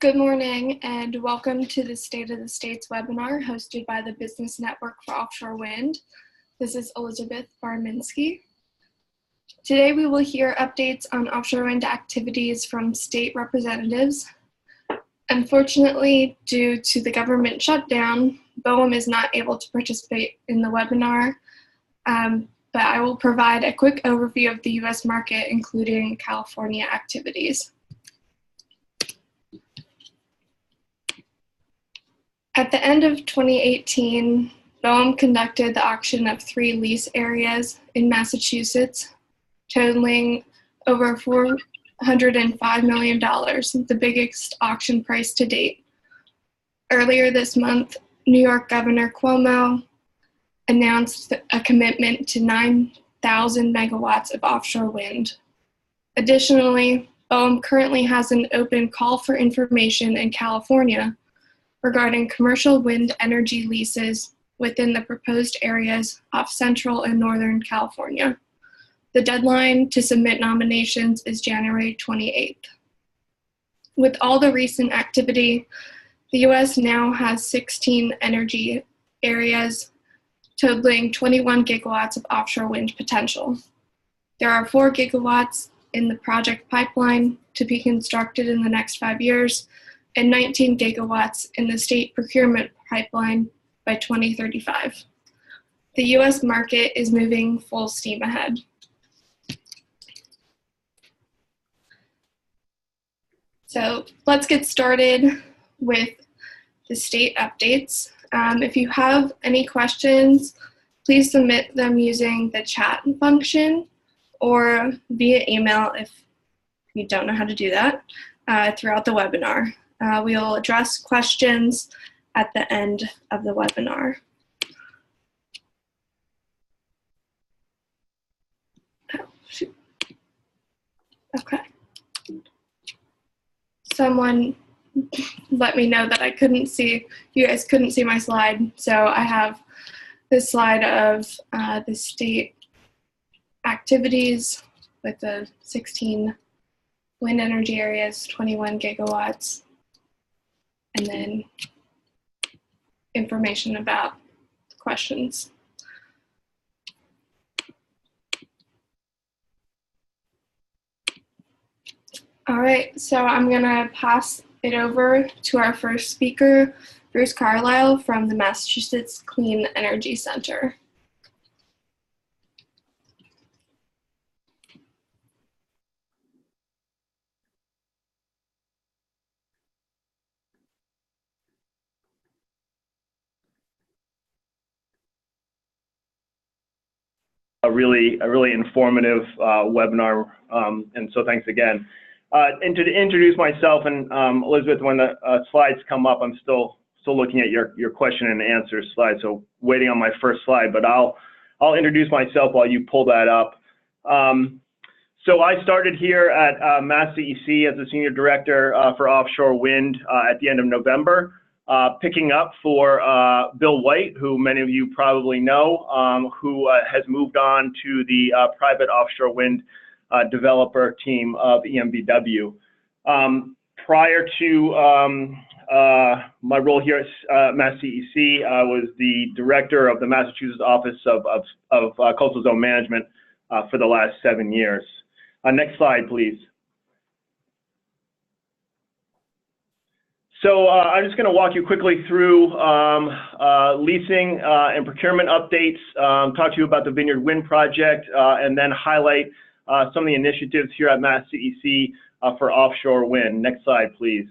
Good morning and welcome to the State of the States webinar hosted by the Business Network for Offshore Wind. This is Elizabeth Barminski. Today we will hear updates on offshore wind activities from state representatives. Unfortunately, due to the government shutdown, BOEM is not able to participate in the webinar, but I will provide a quick overview of the U.S. market, including California activities. At the end of 2018, BOEM conducted the auction of 3 lease areas in Massachusetts, totaling over $405 million, the biggest auction price to date. Earlier this month, New York Governor Cuomo announced a commitment to 9,000 megawatts of offshore wind. Additionally, BOEM currently has an open call for information in California regarding commercial wind energy leases within the proposed areas off Central and Northern California. The deadline to submit nominations is January 28th. With all the recent activity, the U.S. now has 16 energy areas totaling 21 gigawatts of offshore wind potential. There are 4 gigawatts in the project pipeline to be constructed in the next 5 years, and 19 gigawatts in the state procurement pipeline by 2035. The U.S. market is moving full steam ahead. So let's get started with the state updates. If you have any questions, please submit them using the chat function or via email if you don't know how to do that throughout the webinar. We will address questions at the end of the webinar. Oh, shoot. Okay. Someone let me know that I couldn't see, you guys couldn't see my slide. So I have this slide of the state activities with the 16 wind energy areas, 21 gigawatts. And then information about the questions. All right, so I'm gonna pass it over to our first speaker, Bruce Carlisle from the Massachusetts Clean Energy Center. A really informative webinar, and so thanks again. And to introduce myself, and Elizabeth, when the slides come up, I'm still looking at your question and answer slide, so waiting on my first slide, but I'll introduce myself while you pull that up. So I started here at Mass CEC as a senior director for offshore wind at the end of November. Picking up for Bill White, who many of you probably know, who has moved on to the private offshore wind developer team of EMBW. Prior to my role here at Mass CEC, I was the director of the Massachusetts Office of Coastal Zone Management for the last 7 years. Next slide, please. So I'm just going to walk you quickly through leasing and procurement updates, talk to you about the Vineyard Wind Project, and then highlight some of the initiatives here at Mass CEC for offshore wind. Next slide, please.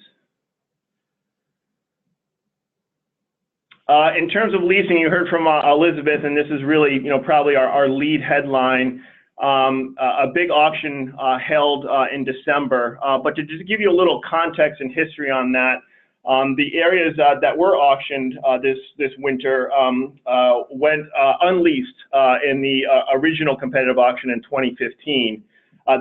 In terms of leasing, you heard from Elizabeth, and this is really, probably our lead headline. A big auction held in December, but to just give you a little context and history on that, the areas that were auctioned this winter went unleased in the original competitive auction in 2015.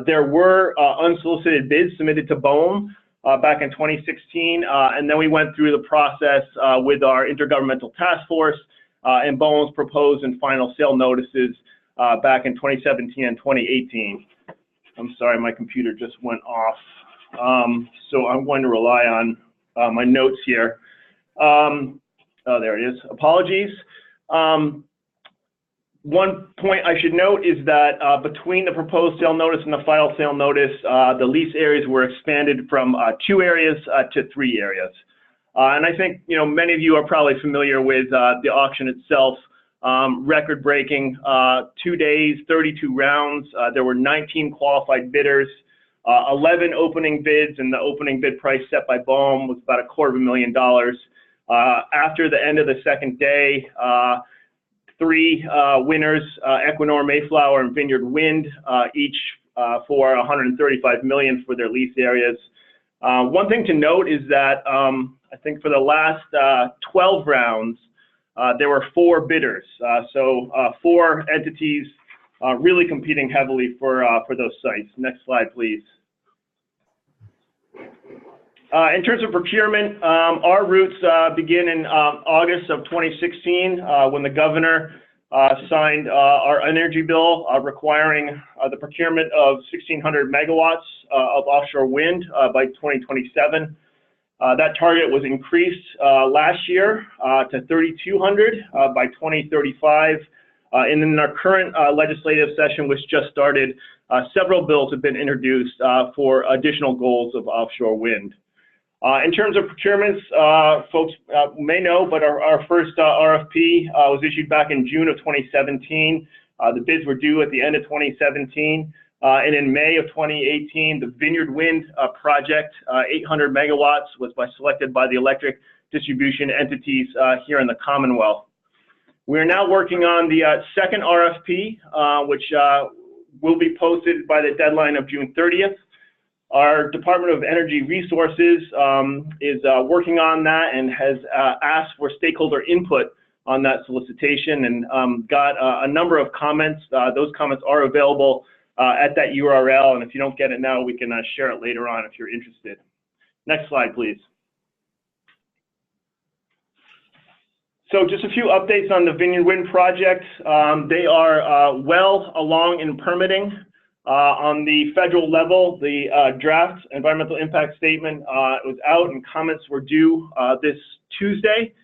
There were unsolicited bids submitted to BOEM back in 2016, and then we went through the process with our intergovernmental task force and BOEM's proposed and final sale notices back in 2017 and 2018. I'm sorry, my computer just went off. So I'm going to rely on my notes here. Oh, there it is. Apologies. One point I should note is that between the proposed sale notice and the final sale notice, the lease areas were expanded from 2 areas to 3 areas. And I think, many of you are probably familiar with the auction itself. Record-breaking, 2 days, 32 rounds. There were 19 qualified bidders, 11 opening bids, and the opening bid price set by BOEM was about $250,000. After the end of the second day, 3 winners, Equinor, Mayflower, and Vineyard Wind, each for $135 million for their lease areas. One thing to note is that I think for the last 12 rounds, there were 4 bidders, so 4 entities really competing heavily for those sites. Next slide, please. In terms of procurement, our routes begin in August of 2016 when the governor signed our energy bill requiring the procurement of 1,600 megawatts of offshore wind by 2027. That target was increased last year to 3,200 by 2035. And in our current legislative session, which just started, several bills have been introduced for additional goals of offshore wind. In terms of procurements, folks may know, but our first RFP was issued back in June of 2017. The bids were due at the end of 2017. And in May of 2018, the Vineyard Wind project, 800 megawatts, was selected by the electric distribution entities here in the Commonwealth. We're now working on the second RFP, which will be posted by the deadline of June 30th. Our Department of Energy Resources is working on that and has asked for stakeholder input on that solicitation and got a number of comments. Those comments are available at that URL, and if you don't get it now, we can share it later on if you're interested. Next slide, please. So just a few updates on the Vineyard Wind project. They are well along in permitting. On the federal level, the draft environmental impact statement was out and comments were due this Tuesday.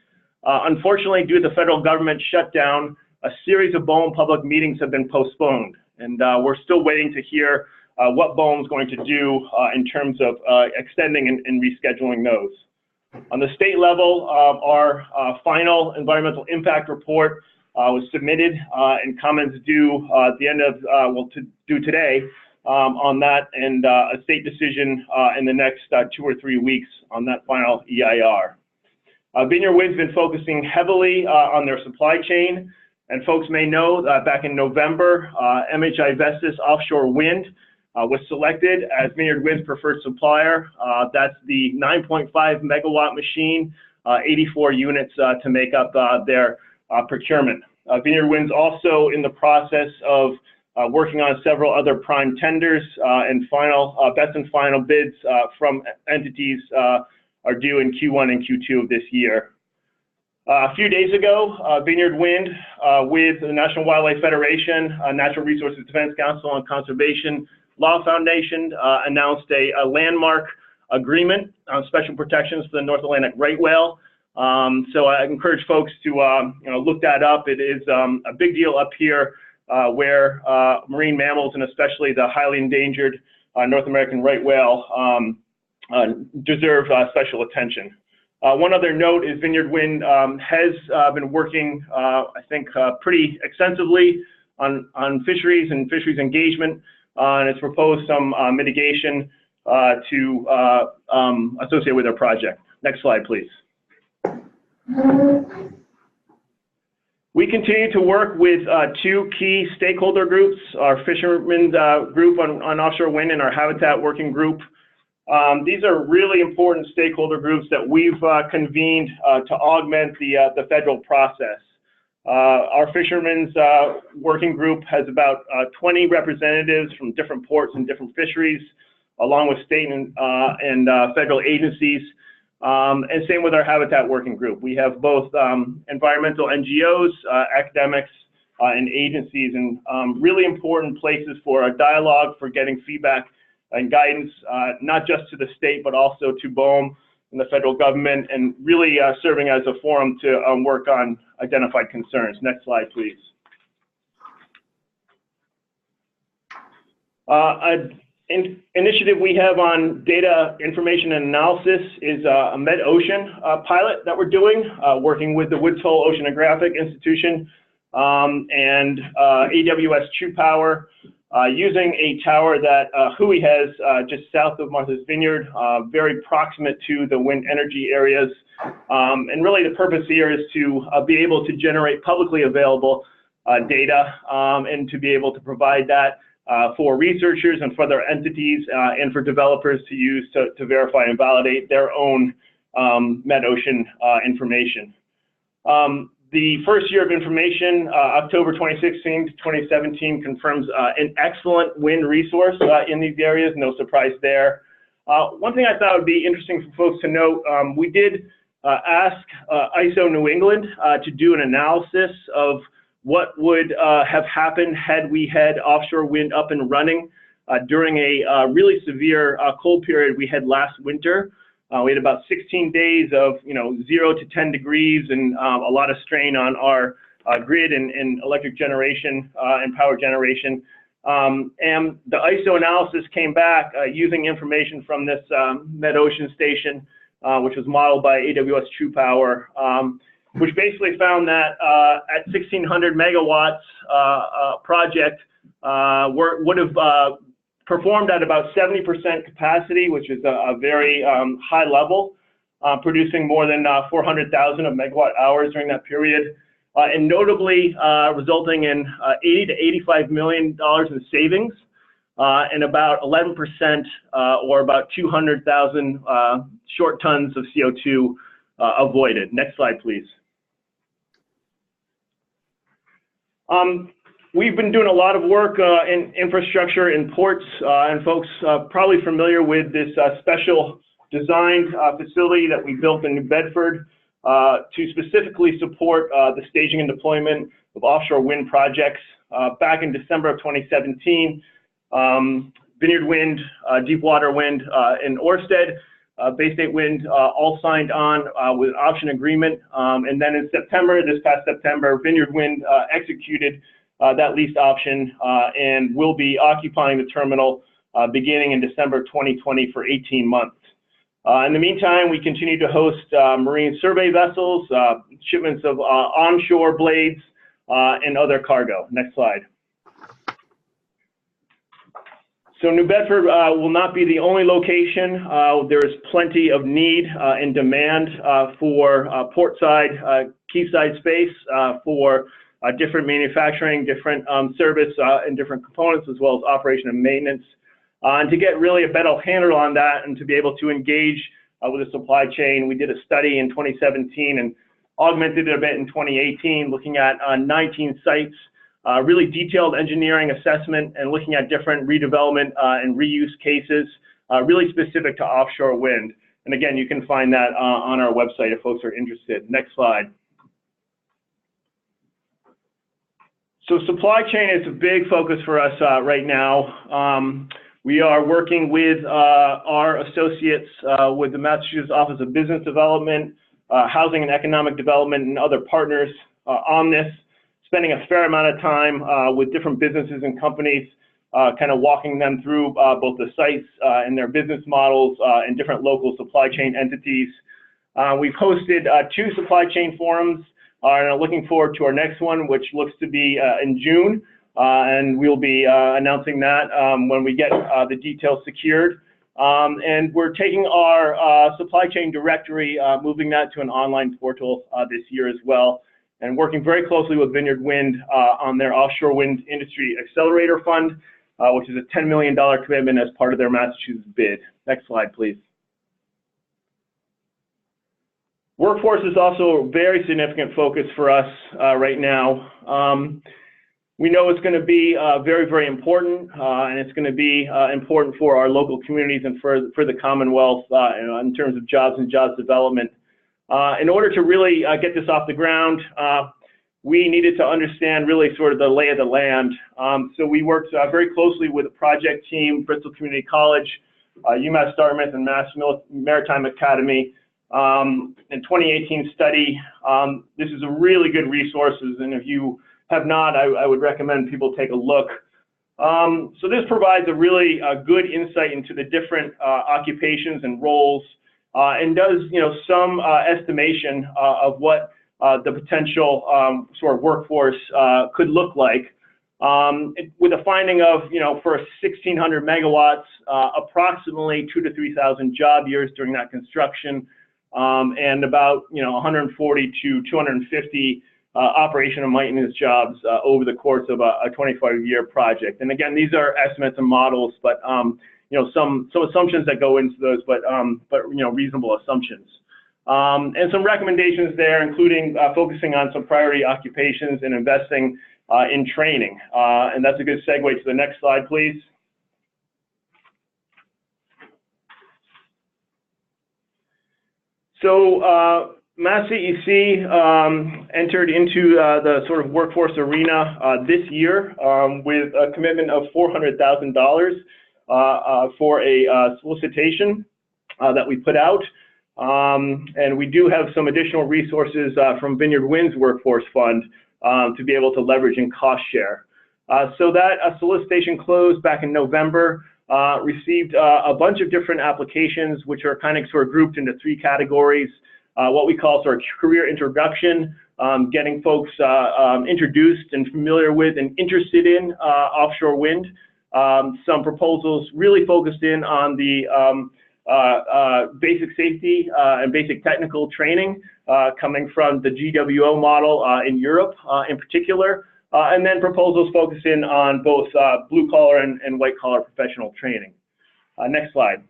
Unfortunately, due to the federal government shutdown, a series of BOEM public meetings have been postponed. And we're still waiting to hear what BOEM is going to do in terms of extending and rescheduling those. On the state level, our final environmental impact report was submitted and comments due at the end of, due today on that, and a state decision in the next 2 or 3 weeks on that final EIR. Vineyard Wind's been focusing heavily on their supply chain, and folks may know that back in November, MHI Vestas Offshore Wind was selected as Vineyard Wind's preferred supplier. That's the 9.5 megawatt machine, 84 units to make up their procurement. Vineyard Wind's also in the process of working on several other prime tenders, and best and final bids from entities are due in Q1 and Q2 of this year. A few days ago, Vineyard Wind, with the National Wildlife Federation, Natural Resources Defense Council, and Conservation Law Foundation announced a landmark agreement on special protections for the North Atlantic right whale. So I encourage folks to look that up. It is a big deal up here where marine mammals, and especially the highly endangered North American right whale, deserve special attention. One other note is Vineyard Wind has been working, I think, pretty extensively on fisheries and fisheries engagement, and it's proposed some mitigation to associate with their project. Next slide, please. We continue to work with 2 key stakeholder groups, our fishermen's group on offshore wind and our habitat working group. These are really important stakeholder groups that we've convened to augment the federal process. Our fishermen's working group has about 20 representatives from different ports and different fisheries, along with state and federal agencies. And same with our habitat working group. We have both environmental NGOs, academics, and agencies, and really important places for a dialogue, for getting feedback and guidance, not just to the state, but also to BOEM, in the federal government, and really serving as a forum to work on identified concerns. Next slide, please. An initiative we have on data information and analysis is a MedOcean pilot that we're doing, working with the Woods Hole Oceanographic Institution and AWS True Power, using a tower that Hui has just south of Martha's Vineyard, very proximate to the wind energy areas. And really the purpose here is to be able to generate publicly available data and to be able to provide that for researchers and for their entities and for developers to use to verify and validate their own MedOcean information. The first year of information, October 2016 to 2017, confirms an excellent wind resource in these areas, no surprise there. One thing I thought would be interesting for folks to note, we did ask ISO New England to do an analysis of what would have happened had we had offshore wind up and running during a really severe cold period we had last winter. We had about 16 days of 0 to 10 degrees and a lot of strain on our grid and electric generation and power generation. And the ISO analysis came back using information from this MedOcean station, which was modeled by AWS True Power, which basically found that at 1,600 megawatts project would have performed at about 70% capacity, which is a very high level, producing more than 400,000 of megawatt hours during that period, and notably resulting in $80 to $85 million in savings and about 11% or about 200,000 short tons of CO2 avoided. Next slide, please. We've been doing a lot of work in infrastructure in ports, and folks probably familiar with this special designed facility that we built in New Bedford to specifically support the staging and deployment of offshore wind projects. Back in December of 2017, Vineyard Wind, Deepwater Wind, and Ørsted, Bay State Wind, all signed on with an option agreement. And then in September, this past September, Vineyard Wind executed that lease option and will be occupying the terminal beginning in December 2020 for 18 months. In the meantime, we continue to host marine survey vessels, shipments of onshore blades, and other cargo. Next slide. So New Bedford will not be the only location. There is plenty of need and demand for portside, quayside space for different manufacturing, different service and different components, as well as operation and maintenance. And to get really a better handle on that and to be able to engage with the supply chain, we did a study in 2017 and augmented it a bit in 2018, looking at 19 sites, really detailed engineering assessment and looking at different redevelopment and reuse cases, really specific to offshore wind. And again, you can find that on our website if folks are interested. Next slide. So supply chain is a big focus for us right now. We are working with our associates with the Massachusetts Office of Business Development, Housing and Economic Development, and other partners on this, spending a fair amount of time with different businesses and companies, kind of walking them through both the sites and their business models and different local supply chain entities. We've hosted 2 supply chain forums. And are looking forward to our next one, which looks to be in June, and we'll be announcing that when we get the details secured. And we're taking our supply chain directory, moving that to an online portal this year as well, and working very closely with Vineyard Wind on their Offshore Wind Industry Accelerator Fund, which is a $10 million commitment as part of their Massachusetts bid. Next slide, please. Workforce is also a very significant focus for us right now. We know it's going to be very, very important, and it's going to be important for our local communities and for the Commonwealth in terms of jobs and jobs development. In order to really get this off the ground, we needed to understand really sort of the lay of the land. So we worked very closely with a project team, Bristol Community College, UMass Dartmouth, and Mass Maritime Academy, in 2018 study. This is a really good resource, and if you have not, I would recommend people take a look. So this provides a really good insight into the different occupations and roles, and does some estimation of what the potential sort of workforce could look like. With a finding of, for 1,600 megawatts, approximately 2,000 to 3,000 job years during that construction, and about 140 to 250 operation and maintenance jobs over the course of a 25-year project. And again, these are estimates and models, but some assumptions that go into those, but reasonable assumptions. And some recommendations there, including focusing on some priority occupations and investing in training. And that's a good segue to the next slide, please. So Mass CEC entered into the sort of workforce arena this year with a commitment of $400,000 for a solicitation that we put out. And we do have some additional resources from Vineyard Wind's Workforce Fund to be able to leverage and cost share. So that solicitation closed back in November, received a bunch of different applications, which are kind of sort of grouped into three categories. What we call sort of career introduction, getting folks introduced and familiar with and interested in offshore wind. Some proposals really focused in on the basic safety and basic technical training coming from the GWO model in Europe in particular, and then proposals focused in on both blue collar and white collar professional training. Next slide.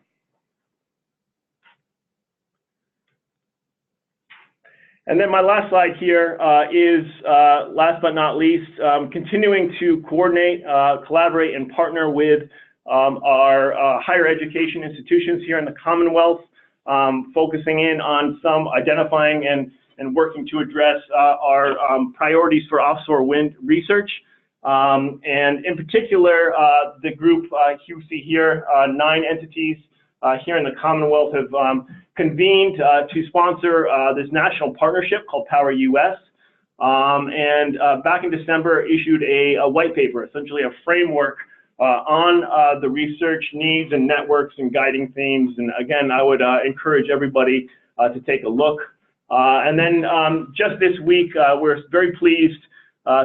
And then my last slide here is, last but not least, continuing to coordinate, collaborate, and partner with our higher education institutions here in the Commonwealth, focusing in on some identifying and working to address our priorities for offshore wind research. And in particular, the group you see here, 9 entities here in the Commonwealth have convened to sponsor this national partnership called Power US, and back in December issued a white paper, essentially a framework on the research needs and networks and guiding themes. And again, I would encourage everybody to take a look. And then just this week, we're very pleased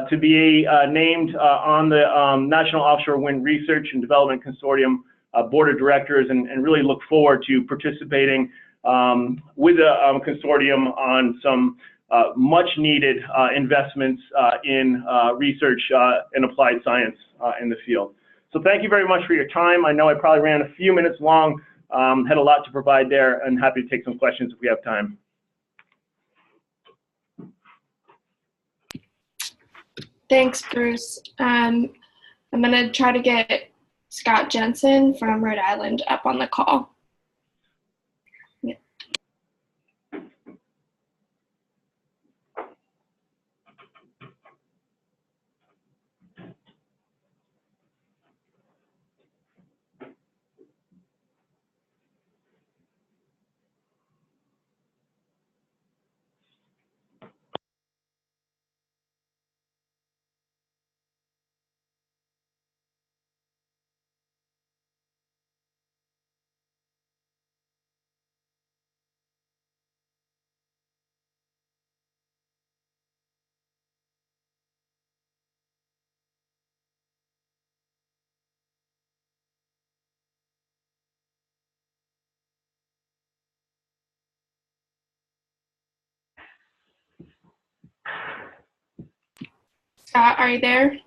to be named on the National Offshore Wind Research and Development Consortium Board of Directors, and really look forward to participating with the consortium on some much needed investments in research and applied science in the field. So thank you very much for your time. I know I probably ran a few minutes long, had a lot to provide there, and happy to take some questions if we have time. Thanks, Bruce. I'm going to try to get Scott Jensen from Rhode Island up on the call. Yeah. Scott, are you there?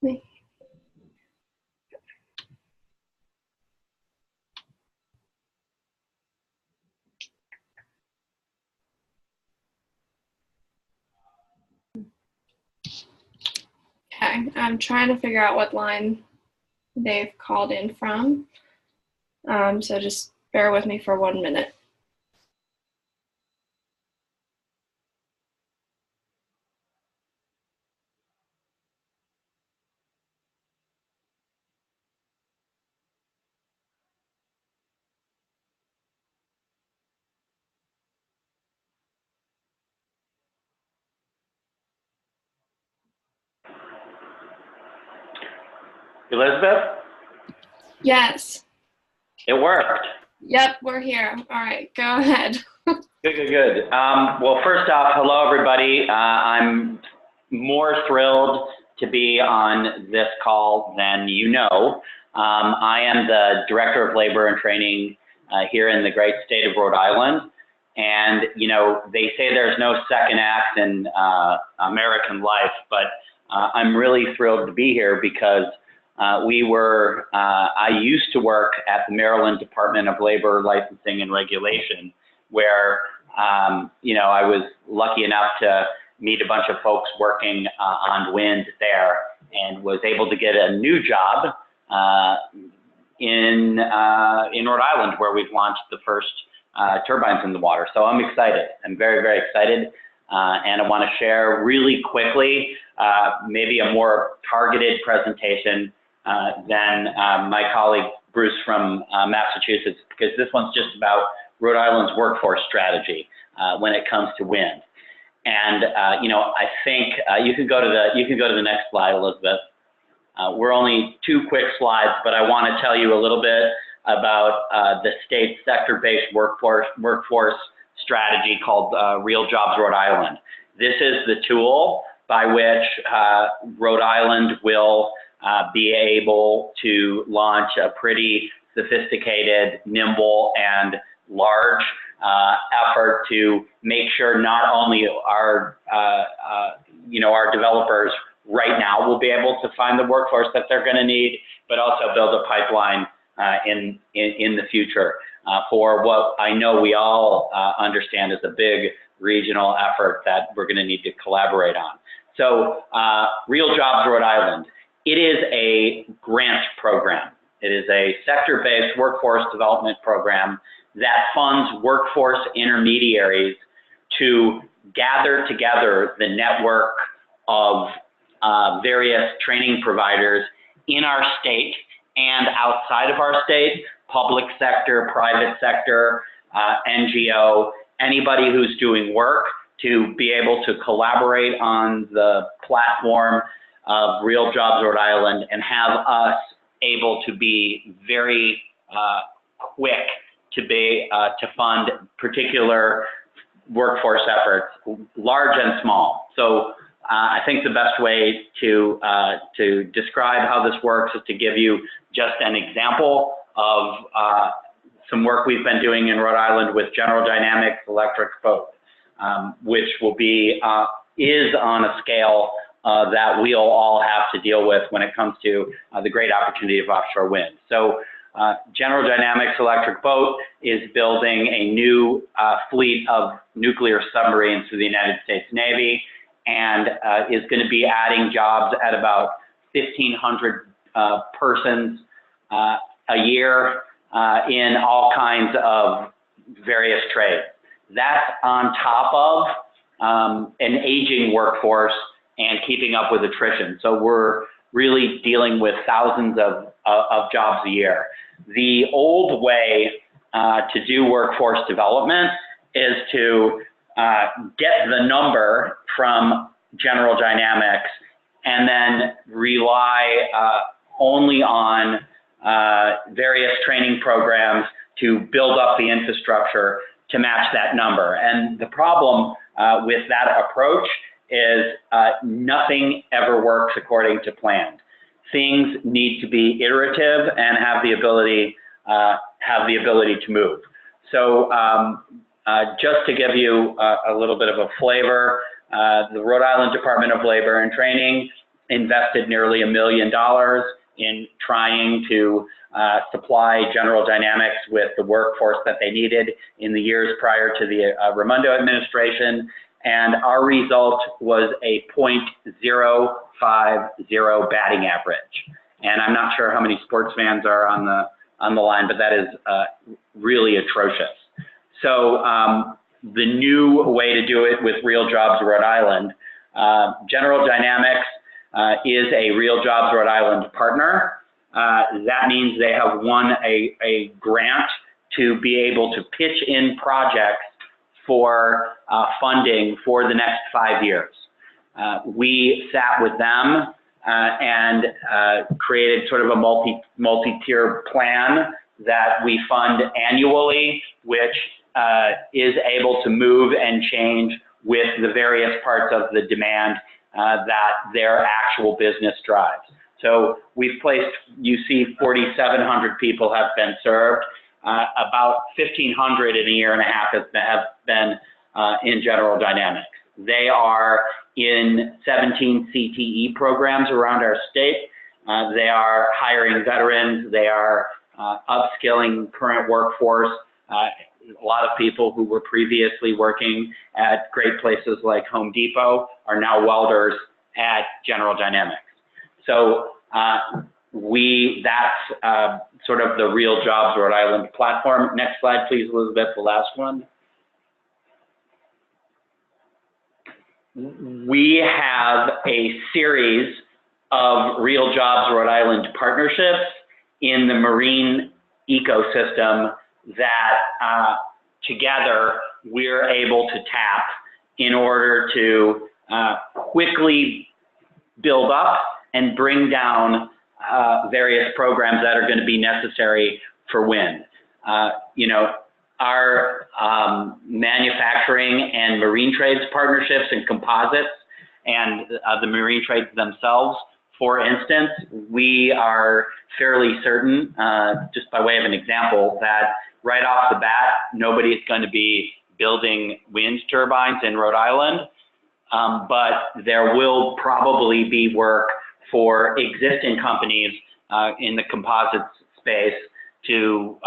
Okay, I'm trying to figure out what line they've called in from. So just bear with me for 1 minute. Elizabeth? Yes. It worked. Yep, we're here. All right, go ahead. Good. Well, first off, hello, everybody. I'm more thrilled to be on this call than you know. I am the Director of Labor and Training here in the great state of Rhode Island. And, you know, they say there's no second act in American life, but I'm really thrilled to be here because I used to work at the Maryland Department of Labor Licensing and Regulation, where, you know, I was lucky enough to meet a bunch of folks working on wind there and was able to get a new job in Rhode Island, where we've launched the first turbines in the water. So I'm excited. I'm very, very excited. And I want to share really quickly, maybe a more targeted presentation than my colleague Bruce from Massachusetts, because this one's just about Rhode Island's workforce strategy when it comes to wind. And you know, I think you can go to the next slide, Elizabeth. We're only 2 quick slides, but I want to tell you a little bit about the state sector-based workforce strategy called Real Jobs Rhode Island. This is the tool by which Rhode Island will be able to launch a pretty sophisticated, nimble, and large effort to make sure not only our developers right now will be able to find the workforce that they're going to need, but also build a pipeline in the future for what I know we all understand is a big regional effort that we're going to need to collaborate on. So Real Jobs Rhode Island, it is a grant program. It is a sector-based workforce development program that funds workforce intermediaries to gather together the network of various training providers in our state and outside of our state, public sector, private sector, NGO, anybody who's doing work, to be able to collaborate on the platform of Real Jobs Rhode Island and have us able to be very quick to fund particular workforce efforts, large and small. So I think the best way to describe how this works is to give you just an example of some work we've been doing in Rhode Island with General Dynamics Electric Boat, which will be is on a scale that we'll all have to deal with when it comes to the great opportunity of offshore wind. So General Dynamics Electric Boat is building a new fleet of nuclear submarines for the United States Navy, and is going to be adding jobs at about 1,500 persons a year in all kinds of various trades. That's on top of an aging workforce and keeping up with attrition. So we're really dealing with thousands of jobs a year. The old way to do workforce development is to get the number from General Dynamics and then rely only on various training programs to build up the infrastructure to match that number. And the problem with that approach is nothing ever works according to plan. Things need to be iterative and have the ability to move. So just to give you a little bit of a flavor, the Rhode Island Department of Labor and Training invested nearly $1 million in trying to supply General Dynamics with the workforce that they needed in the years prior to the Raimondo administration. And our result was a .050 batting average. And I'm not sure how many sports fans are on the line, but that is really atrocious. So the new way to do it with Real Jobs Rhode Island, General Dynamics is a Real Jobs Rhode Island partner. That means they have won a grant to be able to pitch in projects for funding for the next 5 years. We sat with them and created sort of a multi-tier plan that we fund annually, which is able to move and change with the various parts of the demand that their actual business drives. So we've placed, you see 4,700 people have been served. About 1,500 in a year and a half have been in General Dynamics. They are in 17 CTE programs around our state. They are hiring veterans. They are upskilling current workforce. A lot of people who were previously working at great places like Home Depot are now welders at General Dynamics. So that's sort of the Real Jobs Rhode Island platform. Next slide, please, Elizabeth, the last one. We have a series of Real Jobs Rhode Island partnerships in the marine ecosystem that together we're able to tap in order to quickly build up and bring down various programs that are going to be necessary for wind. You know, our manufacturing and marine trades partnerships and composites and the marine trades themselves, for instance, we are fairly certain, just by way of an example, that right off the bat, nobody's going to be building wind turbines in Rhode Island, but there will probably be work for existing companies in the composites space to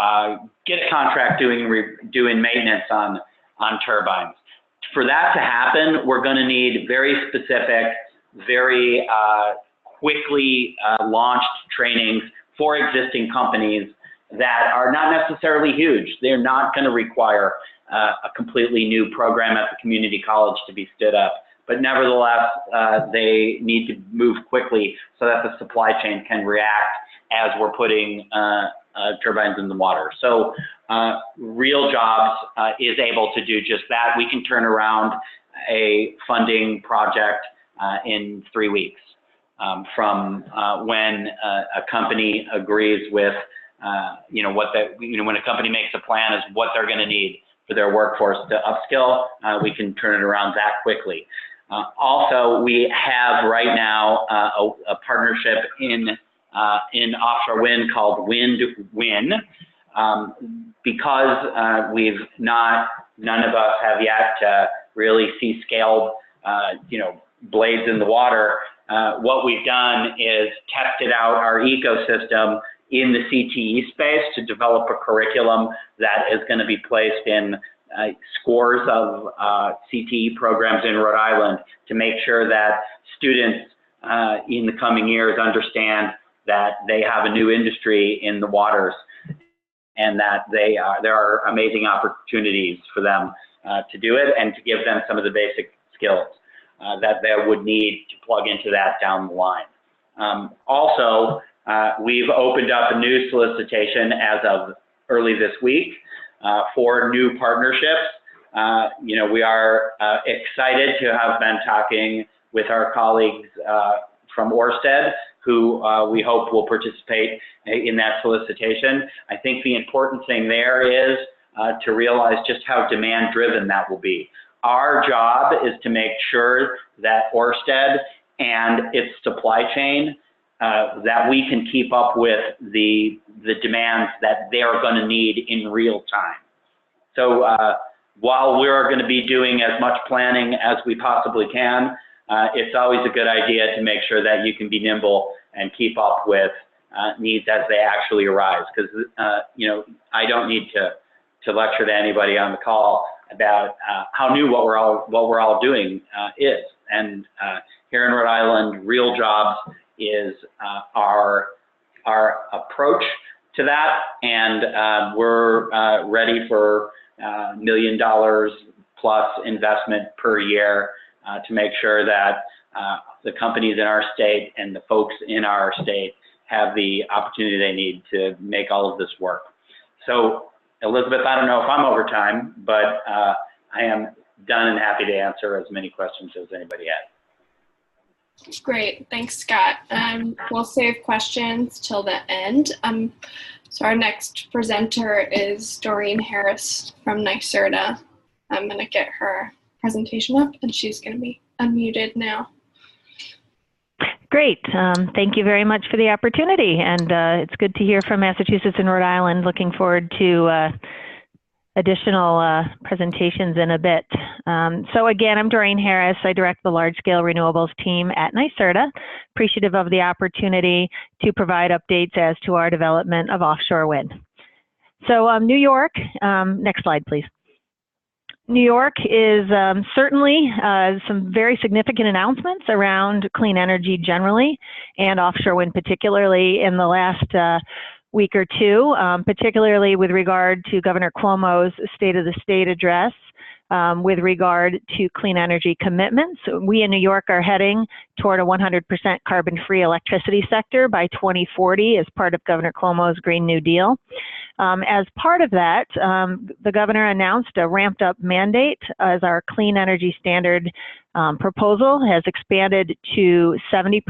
get a contract doing maintenance on turbines. For that to happen, we're going to need very specific, very quickly launched trainings for existing companies that are not necessarily huge. They're not going to require a completely new program at the community college to be stood up. But nevertheless, they need to move quickly so that the supply chain can react as we're putting turbines in the water. So Real Jobs is able to do just that. We can turn around a funding project in 3 weeks from when a company agrees with, when a company makes a plan as what they're going to need for their workforce to upskill, we can turn it around that quickly. Also, we have right now a partnership in offshore wind called Wind-Win, because none of us have yet really see scaled, blades in the water. What we've done is tested out our ecosystem in the CTE space to develop a curriculum that is going to be placed in scores of CTE programs in Rhode Island to make sure that students in the coming years understand that they have a new industry in the waters and that there are amazing opportunities for them to do it and to give them some of the basic skills that they would need to plug into that down the line. Also, we've opened up a new solicitation as of early this week for new partnerships. We are excited to have been talking with our colleagues from Ørsted, who we hope will participate in that solicitation. I think the important thing there is to realize just how demand-driven that will be. Our job is to make sure that Ørsted and its supply chain, that we can keep up with the demands that they're going to need in real time. So while we're going to be doing as much planning as we possibly can, it's always a good idea to make sure that you can be nimble and keep up with needs as they actually arise. Because I don't need to lecture to anybody on the call about how new what we're all doing is. And here in Rhode Island, Real Jobs is our approach to that, and we're ready for $1 million plus investment per year to make sure that the companies in our state and the folks in our state have the opportunity they need to make all of this work. So, Elizabeth, I don't know if I'm over time, but I am done and happy to answer as many questions as anybody has. Great, thanks, Scott. We'll save questions till the end. So our next presenter is Doreen Harris from NYSERDA. I'm going to get her presentation up, and she's going to be unmuted now. Great. Thank you very much for the opportunity. And it's good to hear from Massachusetts and Rhode Island. Looking forward to additional presentations in a bit. So again, I'm Doreen Harris. I direct the large-scale renewables team at NYSERDA. Appreciative of the opportunity to provide updates as to our development of offshore wind. So New York, next slide, please. New York is certainly some very significant announcements around clean energy generally and offshore wind particularly in the last week or two, particularly with regard to Governor Cuomo's State of the State address with regard to clean energy commitments. We in New York are heading toward a 100% carbon-free electricity sector by 2040 as part of Governor Cuomo's Green New Deal. As part of that, the governor announced a ramped up mandate as our clean energy standard proposal has expanded to 70%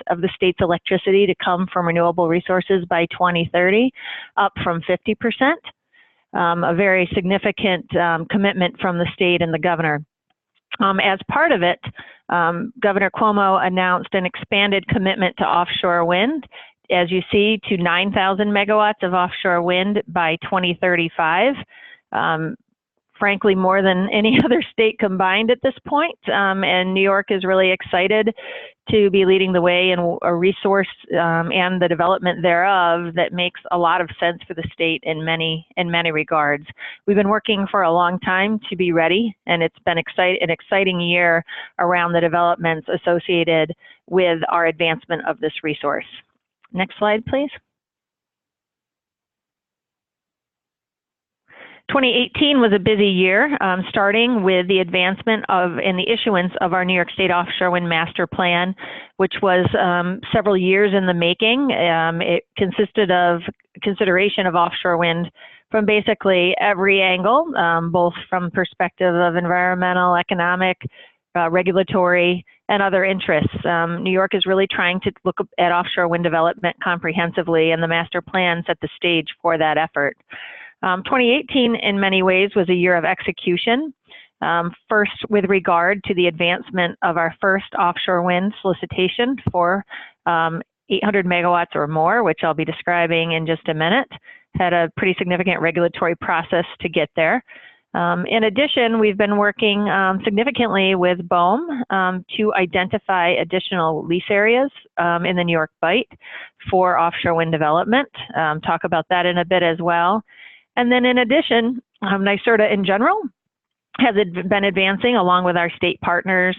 of the state's electricity to come from renewable resources by 2030, up from 50%. A very significant commitment from the state and the governor. As part of it, Governor Cuomo announced an expanded commitment to offshore wind, as you see, to 9,000 megawatts of offshore wind by 2035. Frankly, more than any other state combined at this point. And New York is really excited to be leading the way in a resource and the development thereof that makes a lot of sense for the state in many regards. We've been working for a long time to be ready, and it's been an exciting year around the developments associated with our advancement of this resource. Next slide, please. 2018 was a busy year, starting with the advancement of and the issuance of our New York State Offshore Wind Master Plan, which was several years in the making. It consisted of consideration of offshore wind from basically every angle, both from perspective of environmental, economic, regulatory, and other interests. New York is really trying to look at offshore wind development comprehensively, and the master plan set the stage for that effort. 2018, in many ways, was a year of execution. First, with regard to the advancement of our first offshore wind solicitation for 800 megawatts or more, which I'll be describing in just a minute, had a pretty significant regulatory process to get there. In addition, we've been working significantly with BOEM to identify additional lease areas in the New York Bight for offshore wind development. Talk about that in a bit as well. And then in addition, NYSERDA in general has been advancing along with our state partners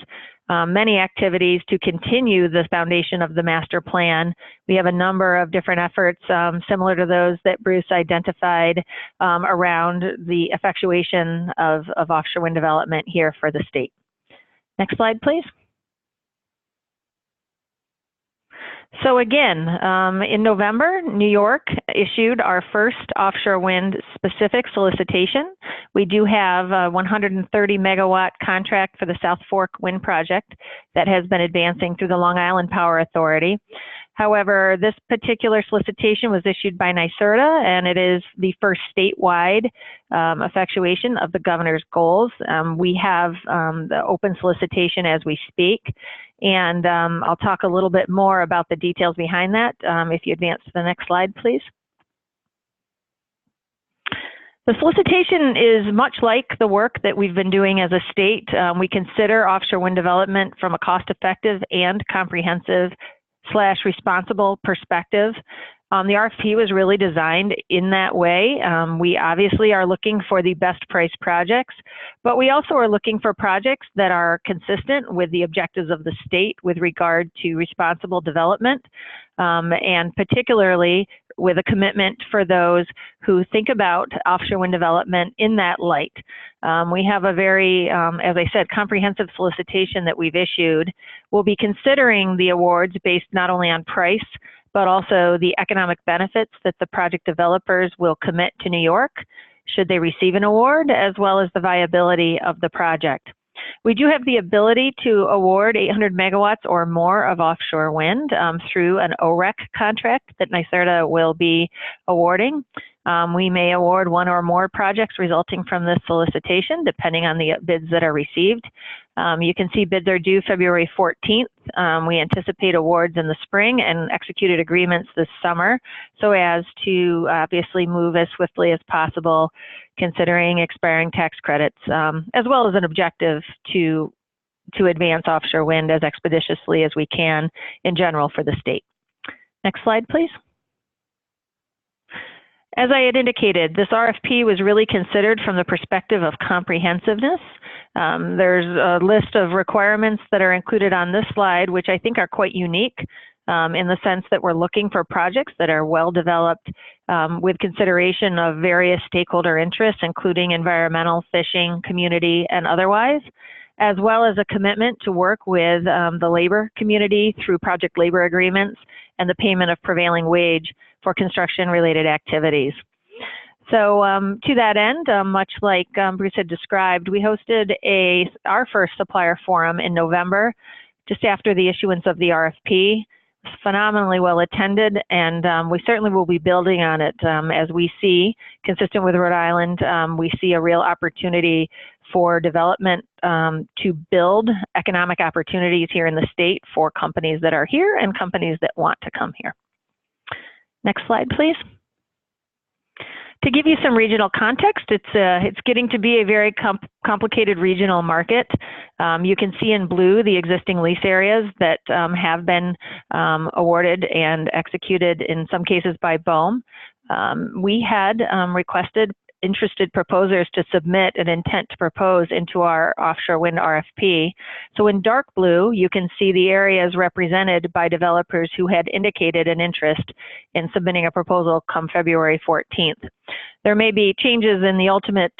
many activities to continue the foundation of the master plan. We have a number of different efforts similar to those that Bruce identified around the effectuation of offshore wind development here for the state. Next slide, please. So again, in November, New York issued our first offshore wind specific solicitation. We do have a 130 megawatt contract for the South Fork Wind Project that has been advancing through the Long Island Power Authority. However, this particular solicitation was issued by NYSERDA, and it is the first statewide effectuation of the governor's goals. We have the open solicitation as we speak, and I'll talk a little bit more about the details behind that. If you advance to the next slide, please. The solicitation is much like the work that we've been doing as a state. We consider offshore wind development from a cost-effective and comprehensive / responsible perspective. The RFP was really designed in that way. We obviously are looking for the best priced projects, but we also are looking for projects that are consistent with the objectives of the state with regard to responsible development, and particularly with a commitment for those who think about offshore wind development in that light. We have a very, as I said, comprehensive solicitation that we've issued. We'll be considering the awards based not only on price, but also the economic benefits that the project developers will commit to New York should they receive an award, as well as the viability of the project. We do have the ability to award 800 megawatts or more of offshore wind through an OREC contract that NYSERDA will be awarding. We may award one or more projects resulting from this solicitation, depending on the bids that are received. You can see bids are due February 14th. We anticipate awards in the spring and executed agreements this summer, so as to obviously move as swiftly as possible, considering expiring tax credits, as well as an objective to advance offshore wind as expeditiously as we can in general for the state. Next slide, please. As I had indicated, this RFP was really considered from the perspective of comprehensiveness. There's a list of requirements that are included on this slide, which I think are quite unique in the sense that we're looking for projects that are well developed with consideration of various stakeholder interests, including environmental, fishing, community, and otherwise, as well as a commitment to work with the labor community through project labor agreements and the payment of prevailing wage for construction-related activities. So to that end, much like Bruce had described, we hosted our first supplier forum in November, just after the issuance of the RFP. Phenomenally well attended, and we certainly will be building on it as we see, consistent with Rhode Island, we see a real opportunity for development to build economic opportunities here in the state for companies that are here and companies that want to come here. Next slide, please. To give you some regional context, it's getting to be a very complicated regional market. You can see in blue the existing lease areas that have been awarded and executed in some cases by BOEM. We had requested interested proposers to submit an intent to propose into our offshore wind RFP. So in dark blue, you can see the areas represented by developers who had indicated an interest in submitting a proposal come February 14th. There may be changes in the ultimate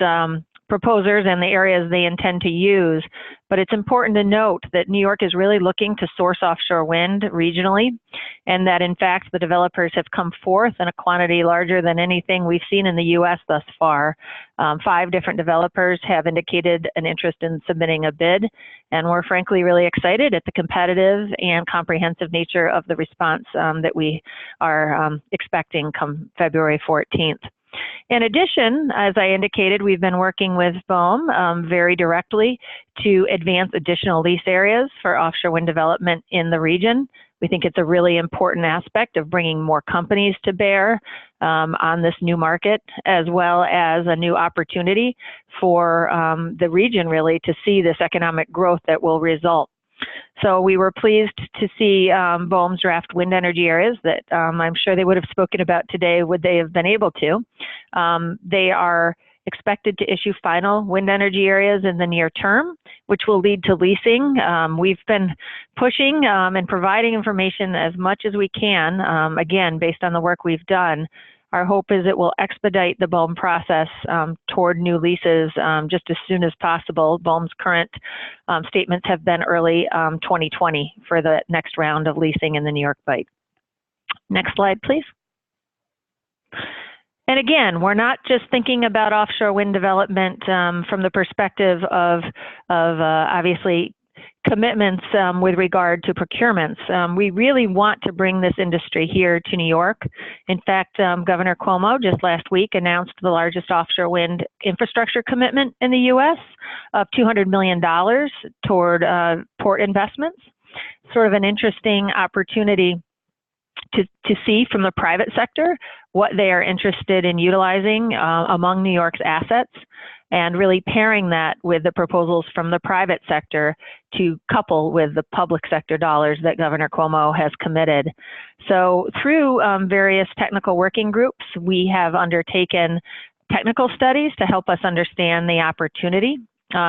proposers and the areas they intend to use, but it's important to note that New York is really looking to source offshore wind regionally, and that in fact the developers have come forth in a quantity larger than anything we've seen in the US thus far. 5 different developers have indicated an interest in submitting a bid, and we're frankly really excited at the competitive and comprehensive nature of the response that we are expecting come February 14th. In addition, as I indicated, we've been working with BOEM very directly to advance additional lease areas for offshore wind development in the region. We think it's a really important aspect of bringing more companies to bear on this new market, as well as a new opportunity for the region really to see this economic growth that will result. So we were pleased to see BOEM's draft wind energy areas that I'm sure they would have spoken about today would they have been able to. They are expected to issue final wind energy areas in the near term, which will lead to leasing. We've been pushing and providing information as much as we can, again, based on the work we've done. Our hope is it will expedite the BOEM process toward new leases just as soon as possible. BOEM's current statements have been early 2020 for the next round of leasing in the New York Bight. Next slide, please. And again, we're not just thinking about offshore wind development from the perspective of obviously commitments with regard to procurements. We really want to bring this industry here to New York. In fact, Governor Cuomo just last week announced the largest offshore wind infrastructure commitment in the U.S. of $200 million toward port investments. Sort of an interesting opportunity to see from the private sector what they are interested in utilizing among New York's assets, and really pairing that with the proposals from the private sector to couple with the public sector dollars that Governor Cuomo has committed. So through various technical working groups, we have undertaken technical studies to help us understand the opportunity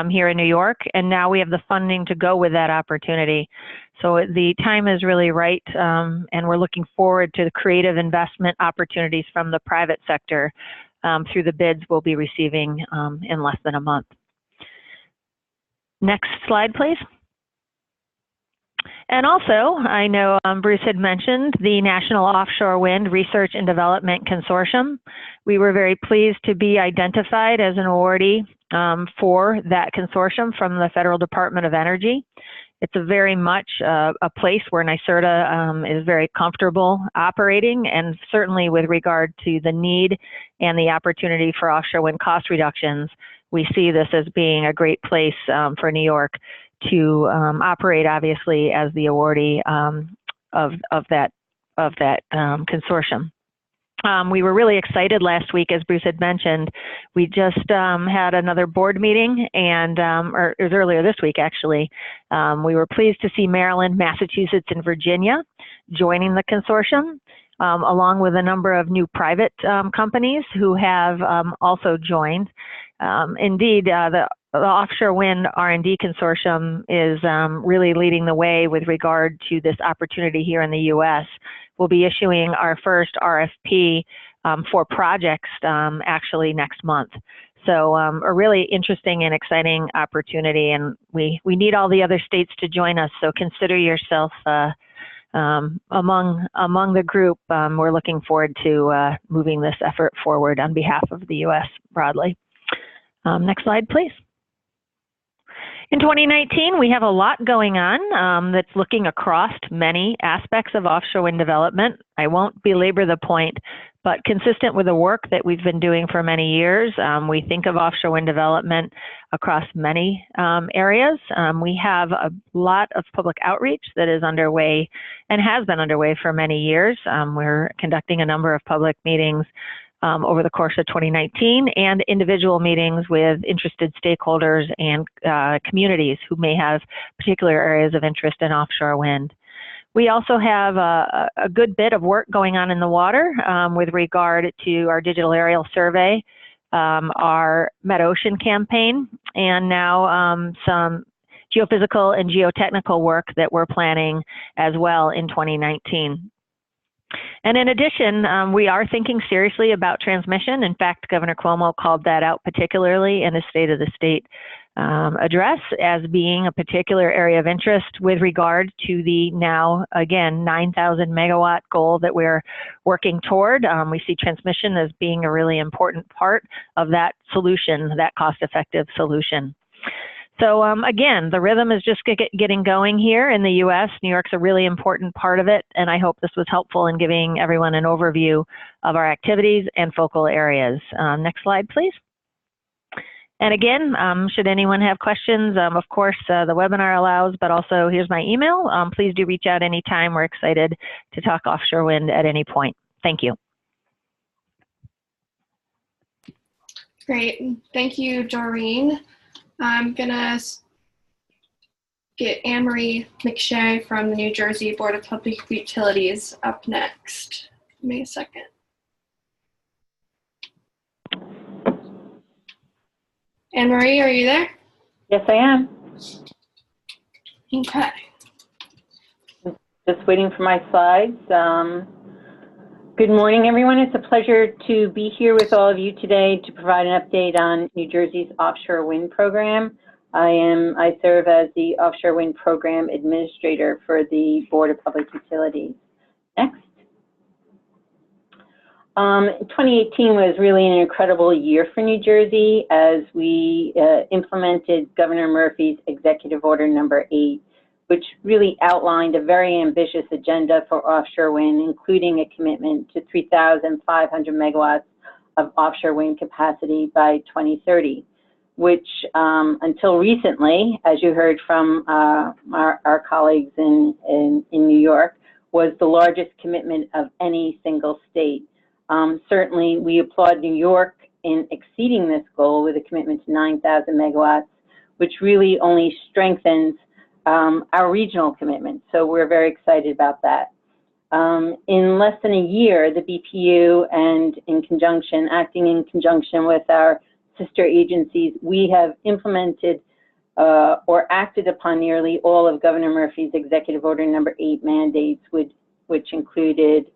here in New York, and now we have the funding to go with that opportunity. So the time is really right, and we're looking forward to the creative investment opportunities from the private sector through the bids we'll be receiving in less than a month. Next slide, please. And also, I know Bruce had mentioned the National Offshore Wind Research and Development Consortium. We were very pleased to be identified as an awardee for that consortium from the Federal Department of Energy. It's a very much a place where NYSERDA is very comfortable operating, and certainly with regard to the need and the opportunity for offshore wind cost reductions, we see this as being a great place for New York to operate, obviously, as the awardee of that consortium. We were really excited last week, as Bruce had mentioned. We just had another board meeting, and or it was earlier this week, actually. We were pleased to see Maryland, Massachusetts, and Virginia joining the consortium, along with a number of new private companies who have also joined. Indeed, the Offshore Wind R&D Consortium is really leading the way with regard to this opportunity here in the U.S. We'll be issuing our first RFP for projects actually next month. So a really interesting and exciting opportunity, and we need all the other states to join us, so consider yourself among the group. We're looking forward to moving this effort forward on behalf of the U.S. broadly. Next slide, please. In 2019, we have a lot going on that's looking across many aspects of offshore wind development. I won't belabor the point, but consistent with the work that we've been doing for many years, we think of offshore wind development across many areas. We have a lot of public outreach that is underway and has been underway for many years. We're conducting a number of public meetings over the course of 2019, and individual meetings with interested stakeholders and communities who may have particular areas of interest in offshore wind. We also have a good bit of work going on in the water with regard to our digital aerial survey, our MetOcean campaign, and now some geophysical and geotechnical work that we're planning as well in 2019. And in addition, we are thinking seriously about transmission. In fact, Governor Cuomo called that out particularly in his State of the State address as being a particular area of interest with regard to the now, again, 9,000 megawatt goal that we're working toward. We see transmission as being a really important part of that solution, that cost-effective solution. So again, the rhythm is just getting going here in the U.S. New York's a really important part of it, and I hope this was helpful in giving everyone an overview of our activities and focal areas. Next slide, please. And again, should anyone have questions, of course, the webinar allows, but also here's my email. Please do reach out anytime. We're excited to talk offshore wind at any point. Thank you. Great. Thank you, Doreen. I'm gonna get Anne-Marie McShay from the New Jersey Board of Public Utilities up next. Give me a second. Anne-Marie, are you there? Yes, I am. Okay. Just waiting for my slides. Good morning, everyone. It's a pleasure to be here with all of you today to provide an update on New Jersey's offshore wind program. I serve as the Offshore Wind Program Administrator for the Board of Public Utilities. Next. 2018 was really an incredible year for New Jersey as we implemented Governor Murphy's Executive Order number 8, which really outlined a very ambitious agenda for offshore wind, including a commitment to 3,500 megawatts of offshore wind capacity by 2030, which until recently, as you heard from our colleagues in New York, was the largest commitment of any single state. Certainly, we applaud New York in exceeding this goal with a commitment to 9,000 megawatts, which really only strengthens our regional commitment. So we're very excited about that. In less than a year, the BPU and acting in conjunction with our sister agencies, we have implemented or acted upon nearly all of Governor Murphy's Executive Order number 8 mandates, which included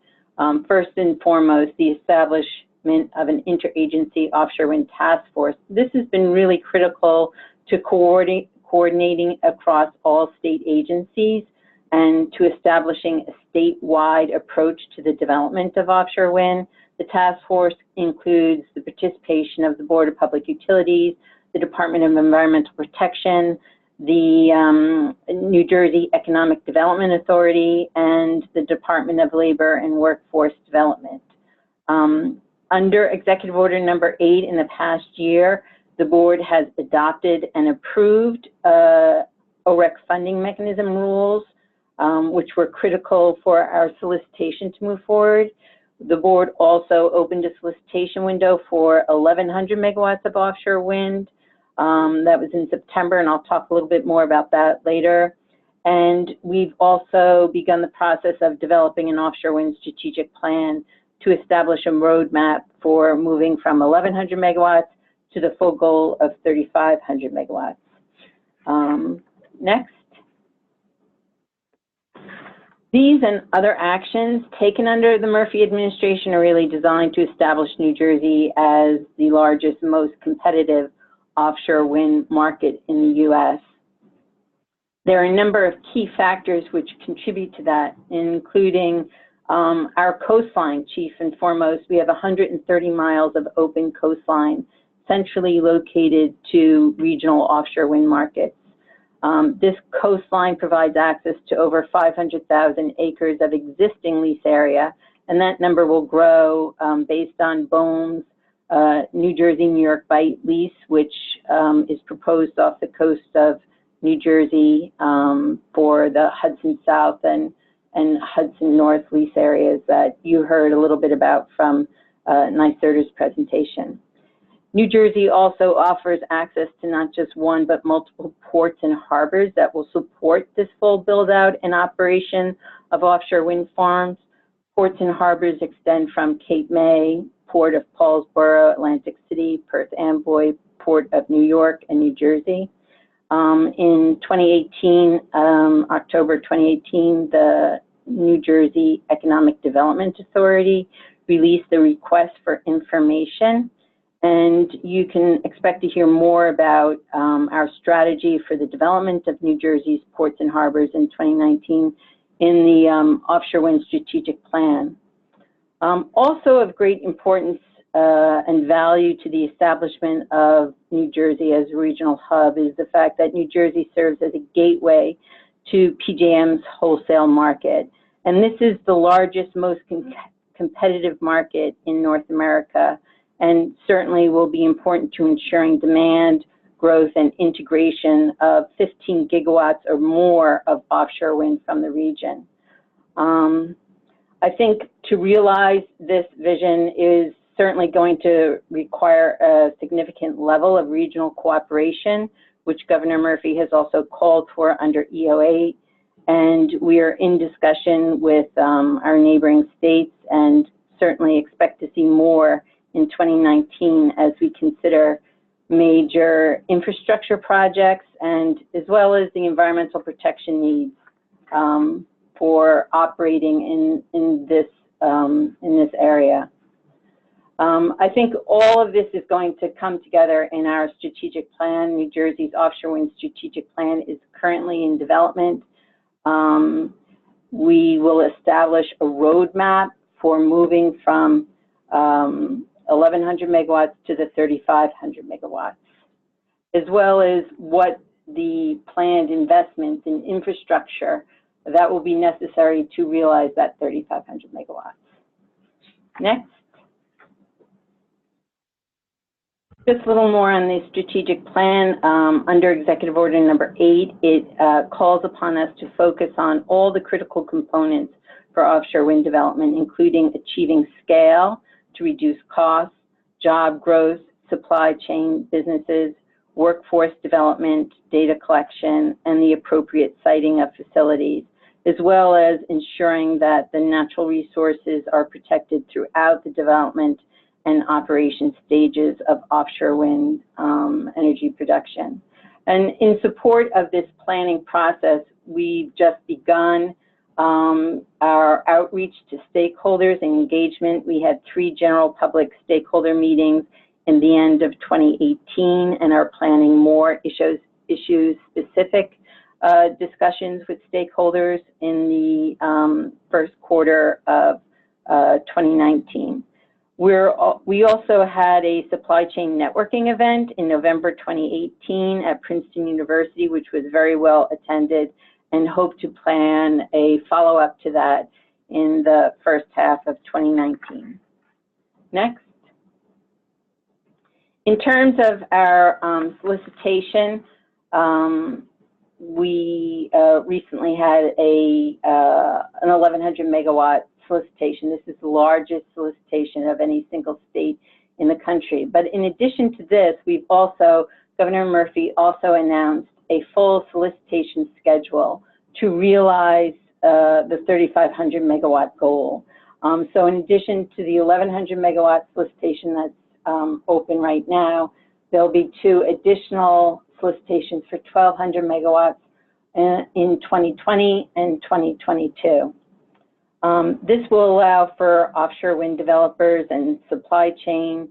first and foremost the establishment of an interagency offshore wind task force. This has been really critical to coordinating across all state agencies and to establishing a statewide approach to the development of offshore wind. The task force includes the participation of the Board of Public Utilities, the Department of Environmental Protection, the New Jersey Economic Development Authority, and the Department of Labor and Workforce Development. Under Executive Order number 8 in the past year, the board has adopted and approved OREC funding mechanism rules, which were critical for our solicitation to move forward. The board also opened a solicitation window for 1,100 megawatts of offshore wind. That was in September, and I'll talk a little bit more about that later. And we've also begun the process of developing an offshore wind strategic plan to establish a roadmap for moving from 1,100 megawatts to the full goal of 3,500 megawatts. Next. These and other actions taken under the Murphy administration are really designed to establish New Jersey as the largest, most competitive offshore wind market in the U.S. There are a number of key factors which contribute to that, including our coastline. Chief and foremost, we have 130 miles of open coastline centrally located to regional offshore wind markets. This coastline provides access to over 500,000 acres of existing lease area, and that number will grow based on BOEM's New Jersey-New York Bight lease, which is proposed off the coast of New Jersey for the Hudson South and Hudson North lease areas that you heard a little bit about from NYSERDA's presentation. New Jersey also offers access to not just one, but multiple ports and harbors that will support this full build-out and operation of offshore wind farms. Ports and harbors extend from Cape May, Port of Paulsboro, Atlantic City, Perth Amboy, Port of New York, and New Jersey. In 2018, October 2018, the New Jersey Economic Development Authority released the request for information, and you can expect to hear more about our strategy for the development of New Jersey's ports and harbors in 2019 in the Offshore Wind Strategic Plan. Also of great importance and value to the establishment of New Jersey as a regional hub is the fact that New Jersey serves as a gateway to PJM's wholesale market. And this is the largest, most competitive market in North America, and certainly will be important to ensuring demand, growth, and integration of 15 gigawatts or more of offshore wind from the region. I think to realize this vision is certainly going to require a significant level of regional cooperation, which Governor Murphy has also called for under EO8. And we are in discussion with our neighboring states and certainly expect to see more in 2019 as we consider major infrastructure projects and as well as the environmental protection needs for operating in this area. I think all of this is going to come together in our strategic plan. New Jersey's offshore wind strategic plan is currently in development. We will establish a roadmap for moving from 1,100 megawatts to the 3,500 megawatts, as well as what the planned investments in infrastructure that will be necessary to realize that 3,500 megawatts. Next. Just a little more on the strategic plan. Under Executive Order number 8, it calls upon us to focus on all the critical components for offshore wind development, including achieving scale to reduce costs, job growth, supply chain businesses, workforce development, data collection, and the appropriate siting of facilities, as well as ensuring that the natural resources are protected throughout the development and operation stages of offshore wind energy production. And in support of this planning process, we've just begun our outreach to stakeholders and engagement. We had 3 general public stakeholder meetings in the end of 2018 and are planning more issue-specific discussions with stakeholders in the first quarter of 2019. We also had a supply chain networking event in November 2018 at Princeton University, which was very well attended, and hope to plan a follow-up to that in the first half of 2019. Next. In terms of our solicitation, we recently had an 1,100 megawatt solicitation. This is the largest solicitation of any single state in the country. But in addition to this, Governor Murphy also announced a full solicitation schedule to realize the 3,500 megawatt goal. So in addition to the 1,100 megawatt solicitation that's open right now, there'll be 2 additional solicitations for 1,200 megawatts in 2020 and 2022. This will allow for offshore wind developers and supply chain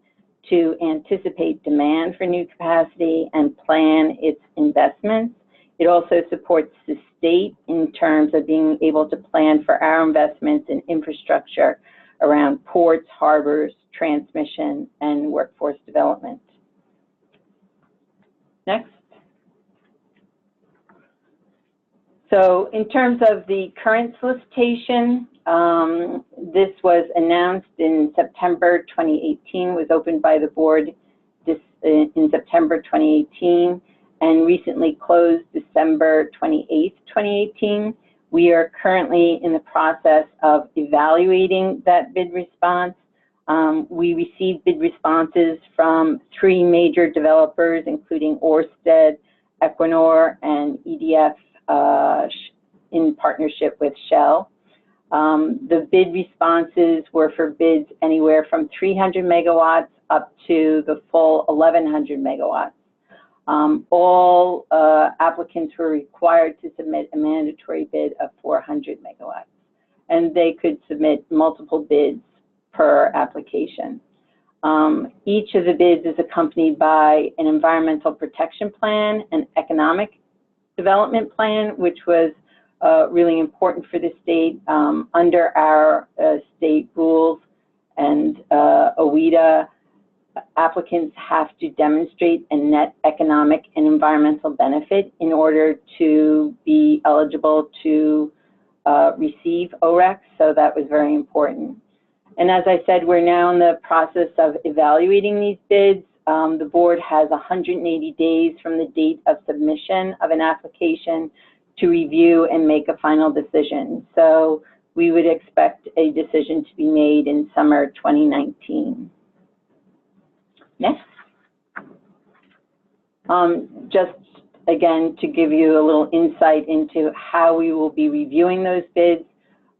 to anticipate demand for new capacity and plan its investments. It also supports the state in terms of being able to plan for our investments in infrastructure around ports, harbors, transmission, and workforce development. Next. So in terms of the current solicitation, this was announced in September 2018, was opened by the board in September 2018, and recently closed December 28th, 2018. We are currently in the process of evaluating that bid response. We received bid responses from 3 major developers, including Ørsted, Equinor, and EDF in partnership with Shell. The bid responses were for bids anywhere from 300 megawatts up to the full 1,100 megawatts. All applicants were required to submit a mandatory bid of 400 megawatts, and they could submit multiple bids per application. Each of the bids is accompanied by an environmental protection plan, an economic development plan, which was really important for the state. Under our state rules and OEDA, applicants have to demonstrate a net economic and environmental benefit in order to be eligible to receive OREC, so that was very important. And as I said, we're now in the process of evaluating these bids. The board has 180 days from the date of submission of an application to review and make a final decision. So we would expect a decision to be made in summer 2019. Next. Just again, to give you a little insight into how we will be reviewing those bids.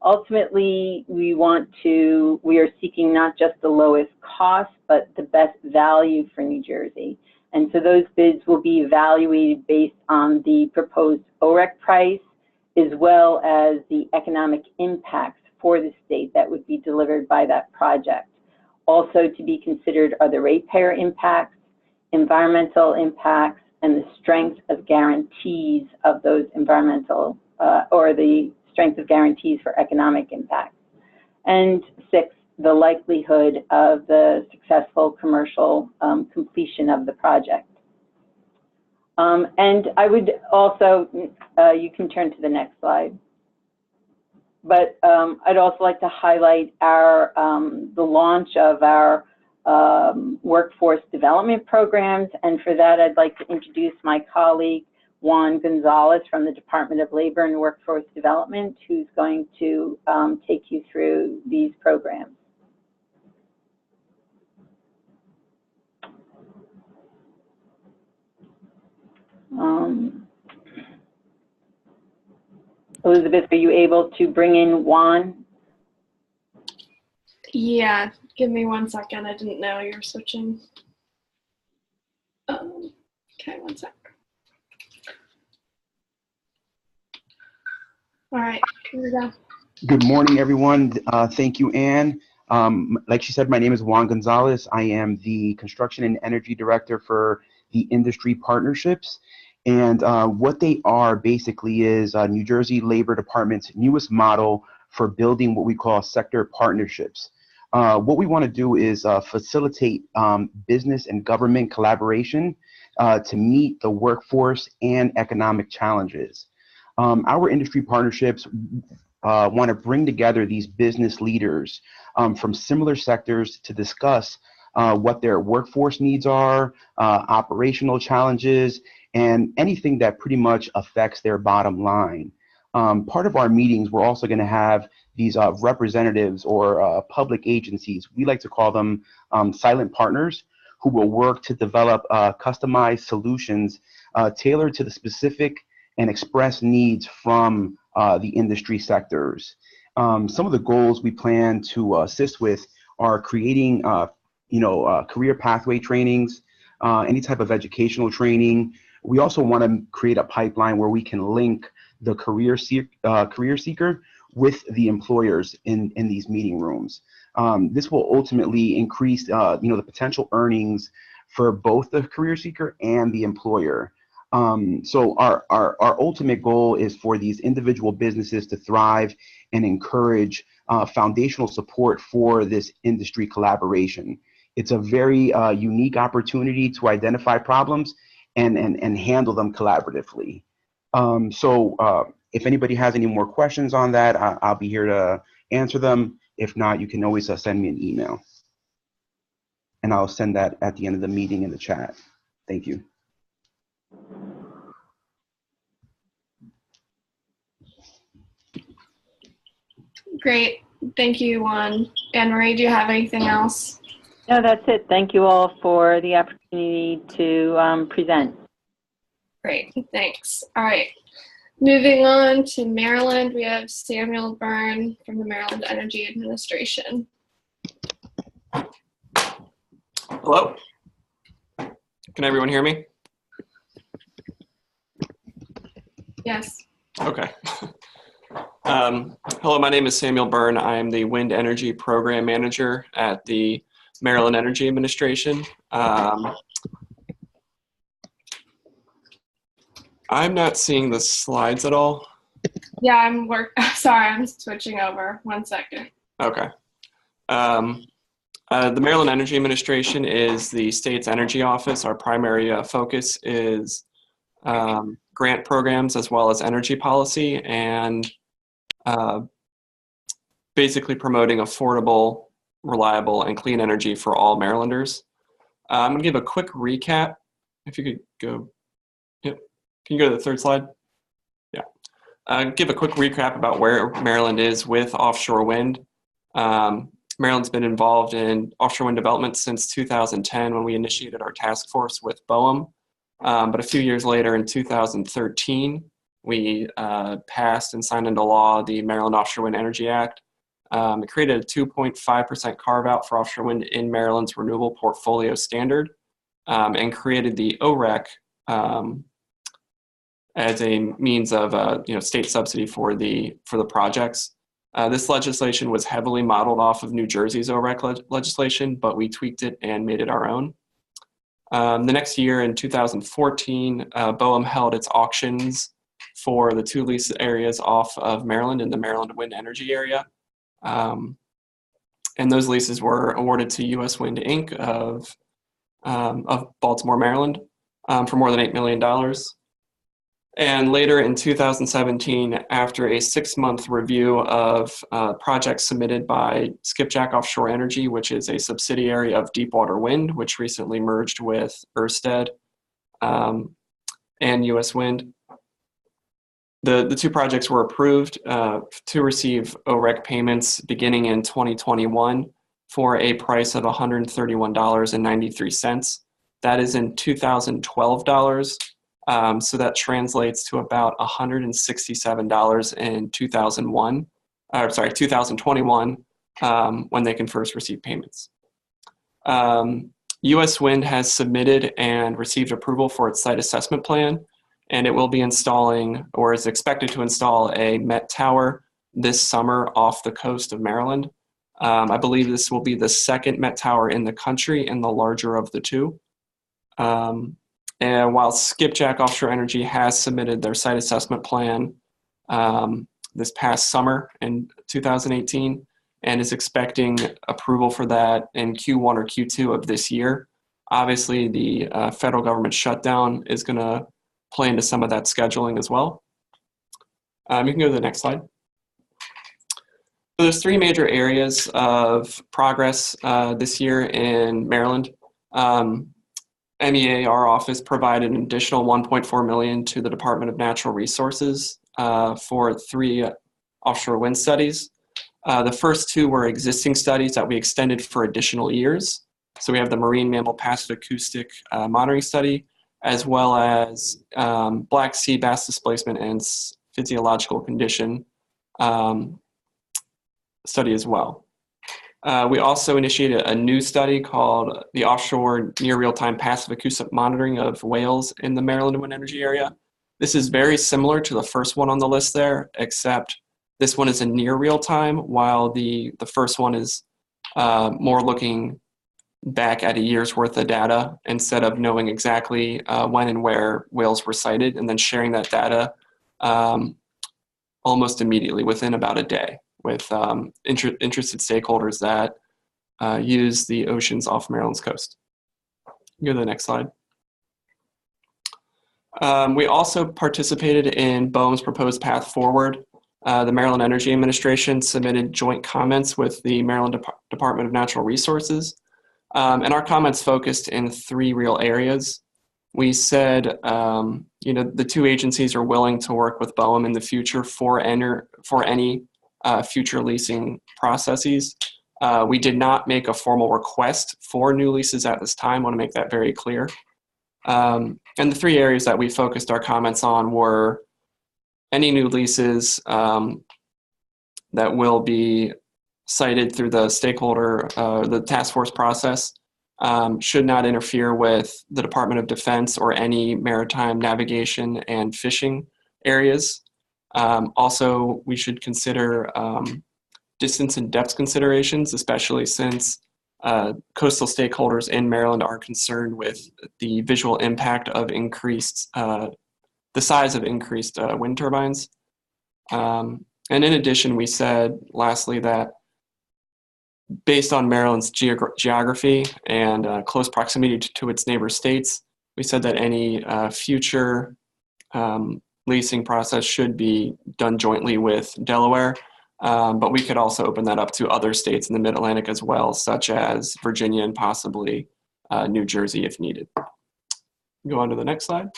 Ultimately, we are seeking not just the lowest cost, but the best value for New Jersey. And so those bids will be evaluated based on the proposed OREC price, as well as the economic impacts for the state that would be delivered by that project. Also to be considered are the ratepayer impacts, environmental impacts, and the strength of guarantees of those environmental, or the strength of guarantees for economic impact. And 6, the likelihood of the successful commercial completion of the project. And I would also, you can turn to the next slide. But I'd also like to highlight our, the launch of our workforce development programs. And for that, I'd like to introduce my colleague, Juan Gonzalez from the Department of Labor and Workforce Development, who's going to take you through these programs. Elizabeth, are you able to bring in Juan? Yeah, give me 1 second. I didn't know you were switching. Okay, 1 sec. All right, here we go. Good morning, everyone. Thank you, Anne. Like she said, my name is Juan Gonzalez. I am the Construction and Energy Director for the Industry Partnerships. And what they are basically is New Jersey Labor Department's newest model for building what we call sector partnerships. What we want to do is facilitate business and government collaboration to meet the workforce and economic challenges. Our industry partnerships want to bring together these business leaders from similar sectors to discuss what their workforce needs are, operational challenges, and anything that pretty much affects their bottom line. Part of our meetings, we're also going to have these representatives or public agencies. We like to call them silent partners, who will work to develop customized solutions tailored to the specific and express needs from the industry sectors. Some of the goals we plan to assist with are creating career pathway trainings, any type of educational training. We also want to create a pipeline where we can link the career seeker with the employers in these meeting rooms. This will ultimately increase the potential earnings for both the career seeker and the employer. So our ultimate goal is for these individual businesses to thrive and encourage foundational support for this industry collaboration. It's a very unique opportunity to identify problems and handle them collaboratively. If anybody has any more questions on that, I'll be here to answer them. If not, you can always send me an email. And I'll send that at the end of the meeting in the chat. Thank you. Great. Thank you, Juan. Anne-Marie, do you have anything else? No, that's it. Thank you all for the opportunity to present. Great. Thanks. All right. Moving on to Maryland, we have Samuel Byrne from the Maryland Energy Administration. Hello? Can everyone hear me? Yes. Okay. Hello, my name is Samuel Byrne. I am the Wind Energy Program Manager at the Maryland Energy Administration. I'm not seeing the slides at all. Yeah, sorry, I'm switching over. 1 second. Okay. The Maryland Energy Administration is the state's energy office. Our primary focus is grant programs as well as energy policy and basically promoting affordable, reliable, and clean energy for all Marylanders. I'm going to give a quick recap. If you could go, yep. Can you go to the third slide? Yeah. Give a quick recap about where Maryland is with offshore wind. Maryland's been involved in offshore wind development since 2010 when we initiated our task force with BOEM. But a few years later in 2013, we passed and signed into law the Maryland Offshore Wind Energy Act. It created a 2.5% carve out for offshore wind in Maryland's renewable portfolio standard and created the OREC as a means of state subsidy for the projects. This legislation was heavily modeled off of New Jersey's OREC legislation, but we tweaked it and made it our own. The next year in 2014, BOEM held its auctions for the 2 lease areas off of Maryland in the Maryland Wind Energy area. And those leases were awarded to U.S. Wind Inc. of Baltimore, Maryland for more than $8 million. And later in 2017, after a 6-month review of projects submitted by Skipjack Offshore Energy, which is a subsidiary of Deepwater Wind, which recently merged with Ørsted and U.S. Wind, the 2 projects were approved to receive OREC payments beginning in 2021 for a price of $131.93. That is in 2012 dollars. So that translates to about $167 in 2021, when they can first receive payments. U.S. Wind has submitted and received approval for its site assessment plan, and it will be installing, or is expected to install, a Met Tower this summer off the coast of Maryland. I believe this will be the 2nd Met Tower in the country and the larger of the 2. And while Skipjack Offshore Energy has submitted their site assessment plan this past summer in 2018, and is expecting approval for that in Q1 or Q2 of this year. Obviously, the federal government shutdown is going to play into some of that scheduling as well. You can go to the next slide. So there's three major areas of progress this year in Maryland. MEA, our office, provided an additional $1.4 million to the Department of Natural Resources for 3 offshore wind studies. The first 2 were existing studies that we extended for additional years. So we have the Marine Mammal Passive Acoustic Monitoring Study, as well as Black Sea Bass Displacement and Physiological Condition study as well. We also initiated a new study called the Offshore Near Real-Time Passive Acoustic Monitoring of Whales in the Maryland Wind Energy Area. This is very similar to the first one on the list there, except this one is in near real time, while the first one is more looking back at a year's worth of data instead of knowing exactly when and where whales were sighted, and then sharing that data almost immediately within about a day with interested stakeholders that use the oceans off Maryland's coast. Go to the next slide. We also participated in BOEM's proposed path forward. The Maryland Energy Administration submitted joint comments with the Maryland Department of Natural Resources. And our comments focused in 3 real areas. We said, the 2 agencies are willing to work with BOEM in the future for any future leasing processes. We did not make a formal request for new leases at this time. I want to make that very clear. And the 3 areas that we focused our comments on were any new leases that will be cited through the stakeholder, the task force process, should not interfere with the Department of Defense or any maritime navigation and fishing areas. Also, we should consider distance and depth considerations, especially since coastal stakeholders in Maryland are concerned with the visual impact of the size of increased wind turbines. And in addition, we said, lastly, that based on Maryland's geography and close proximity to its neighbor states, we said that any future leasing process should be done jointly with Delaware, but we could also open that up to other states in the Mid-Atlantic as well, such as Virginia and possibly New Jersey if needed. Go on to the next slide.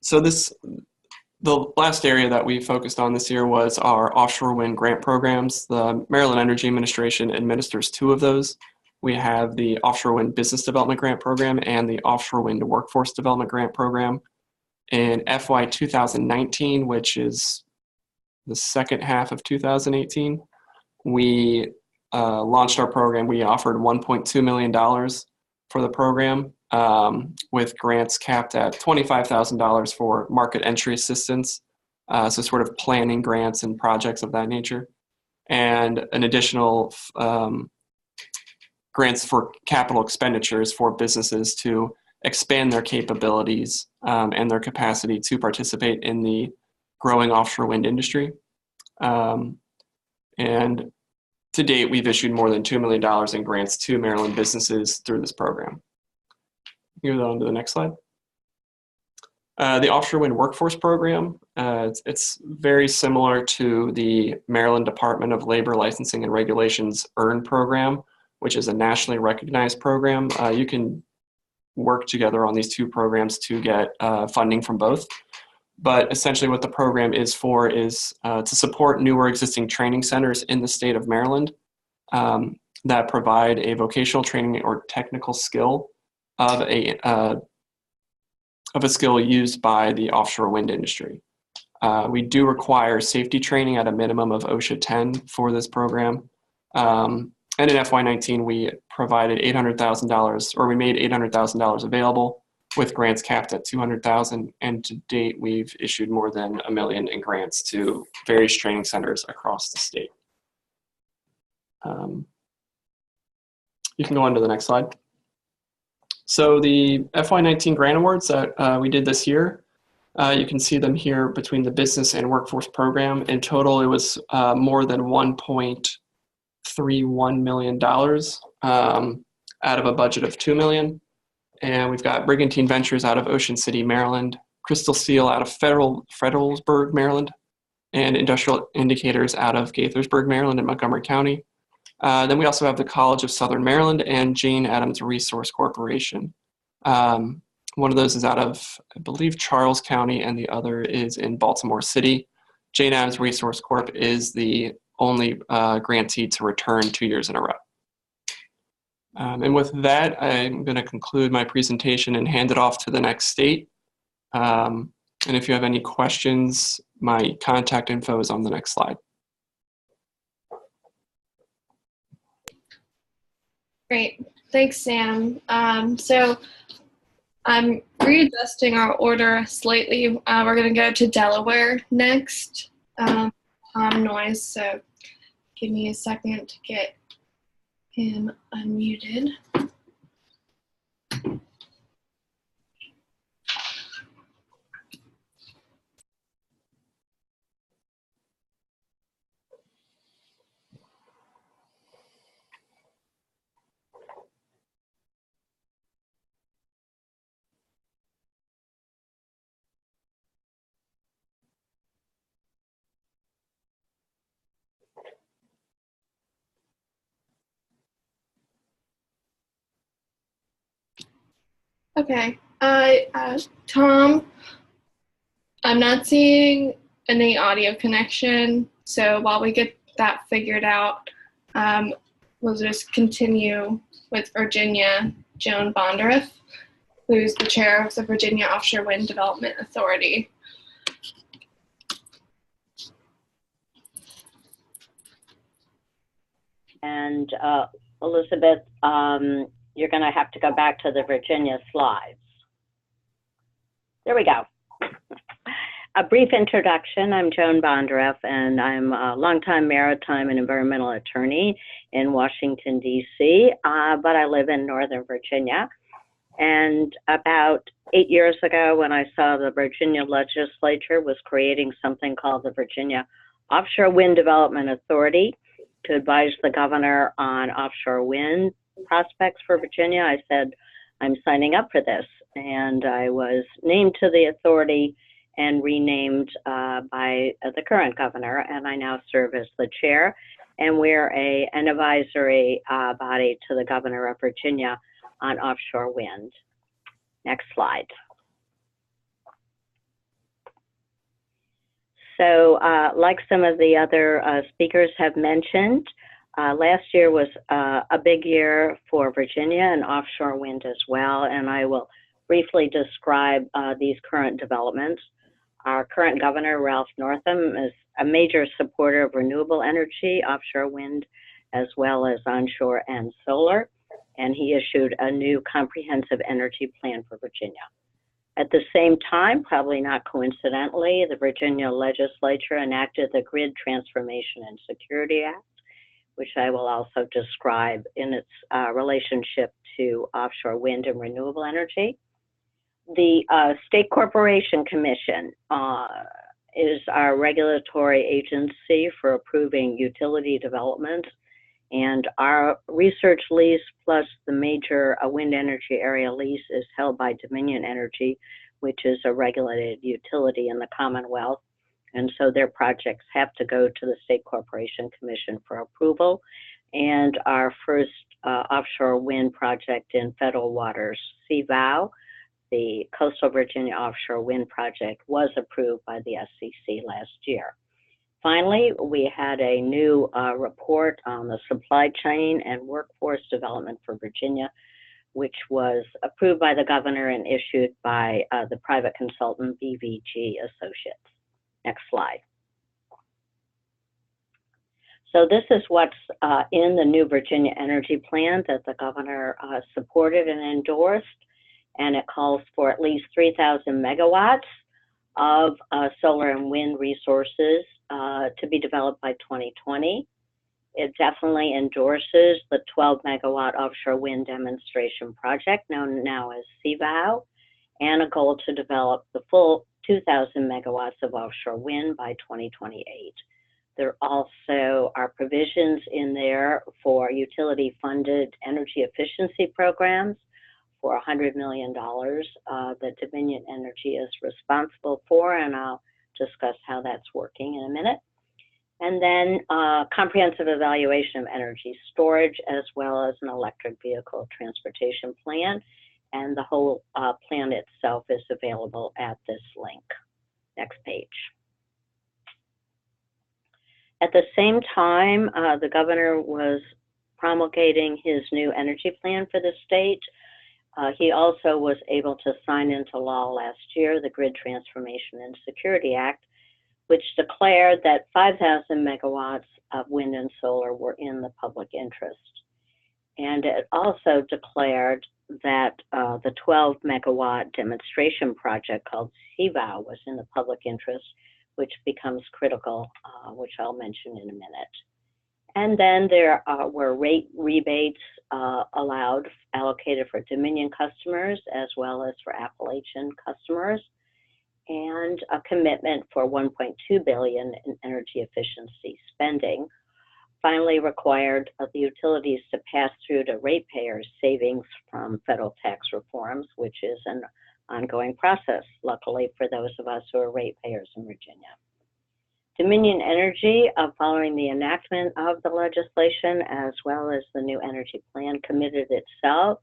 So the last area that we focused on this year was our offshore wind grant programs. The Maryland Energy Administration administers 2 of those. We have the Offshore Wind Business Development Grant Program and the Offshore Wind Workforce Development Grant Program. In FY 2019, which is the second half of 2018, we launched our program. We offered $1.2 million for the program, with grants capped at $25,000 for market entry assistance, so sort of planning grants and projects of that nature, and an additional grants for capital expenditures for businesses to expand their capabilities and their capacity to participate in the growing offshore wind industry. And to date, we've issued more than $2 million in grants to Maryland businesses through this program. Go on to the next slide. The Offshore Wind Workforce Program, it's very similar to the Maryland Department of Labor Licensing and Regulations EARN program, which is a nationally recognized program. You can work together on these 2 programs to get funding from both. But essentially what the program is for is to support new or existing training centers in the state of Maryland that provide a vocational training or technical skill of a skill used by the offshore wind industry. We do require safety training at a minimum of OSHA 10 for this program. And in FY19, we provided $800,000, or we made $800,000 available with grants capped at $200,000. And to date, we've issued more than $1 million in grants to various training centers across the state. You can go on to the next slide. So the FY19 grant awards that we did this year, You can see them here between the business and workforce program. In total, it was more than $1.31 million out of a budget of $2 million. And we've got Brigantine Ventures out of Ocean City, Maryland, Crystal Steel out of Fredericksburg, Maryland, and Industrial Indicators out of Gaithersburg, Maryland in Montgomery County. Then we also have the College of Southern Maryland and Jane Addams Resource Corporation. One of those is out of, I believe, Charles County, and the other is in Baltimore City. Jane Addams Resource Corp is the only grantee to return 2 years in a row. And with that, I'm going to conclude my presentation and hand it off to the next state. And if you have any questions, my contact info is on the next slide. Great. Thanks, Sam. So I'm readjusting our order slightly. We're going to go to Delaware next. Noise, so give me a second to get him unmuted. Okay, Tom, I'm not seeing any audio connection, so while we get that figured out, we'll just continue with Virginia Joan Bondereth, who's the chair of the Virginia Offshore Wind Development Authority. And Elizabeth, you're going to have to go back to the Virginia slides. There we go. A brief introduction. I'm Joan Bondereth, and I'm a longtime maritime and environmental attorney in Washington, D.C., but I live in Northern Virginia. And about 8 years ago, when I saw the Virginia legislature was creating something called the Virginia Offshore Wind Development Authority to advise the governor on offshore wind prospects for Virginia, I said, I'm signing up for this. And I was named to the authority and renamed by the current governor, and I now serve as the chair. And we're an advisory body to the governor of Virginia on offshore wind. Next slide. So like some of the other speakers have mentioned, last year was a big year for Virginia and offshore wind as well, and I will briefly describe these current developments. Our current governor, Ralph Northam, is a major supporter of renewable energy, offshore wind, as well as onshore and solar, and he issued a new comprehensive energy plan for Virginia. At the same time, probably not coincidentally, the Virginia legislature enacted the Grid Transformation and Security Act, which I will also describe in its relationship to offshore wind and renewable energy. The State Corporation Commission is our regulatory agency for approving utility development, and our research lease plus the major wind energy area lease is held by Dominion Energy, which is a regulated utility in the Commonwealth. And so their projects have to go to the State Corporation Commission for approval. And our first offshore wind project in federal waters, CVOW, the Coastal Virginia Offshore Wind Project, was approved by the SCC last year. Finally, we had a new report on the supply chain and workforce development for Virginia, which was approved by the governor and issued by the private consultant BVG Associates. Next slide. So this is what's in the new Virginia Energy Plan that the governor supported and endorsed, and it calls for at least 3,000 megawatts of solar and wind resources to be developed by 2020. It definitely endorses the 12 megawatt offshore wind demonstration project, known now as CVOW, and a goal to develop the full 2,000 megawatts of offshore wind by 2028. There also are provisions in there for utility-funded energy efficiency programs for $100 million that Dominion Energy is responsible for, and I'll discuss how that's working in a minute. And then comprehensive evaluation of energy storage, as well as an electric vehicle transportation plan. And the whole plan itself is available at this link. Next page. At the same time, the governor was promulgating his new energy plan for the state. He also was able to sign into law last year the Grid Transformation and Security Act, which declared that 5,000 megawatts of wind and solar were in the public interest. And it also declared that the 12 megawatt demonstration project called CVOW was in the public interest, which becomes critical, which I'll mention in a minute. And then there were rate rebates allowed, allocated for Dominion customers as well as for Appalachian customers, and a commitment for $1.2 billion in energy efficiency spending. Finally required the utilities to pass through to ratepayers savings from federal tax reforms, which is an ongoing process, luckily for those of us who are ratepayers in Virginia. Dominion Energy, following the enactment of the legislation as well as the new energy plan, committed itself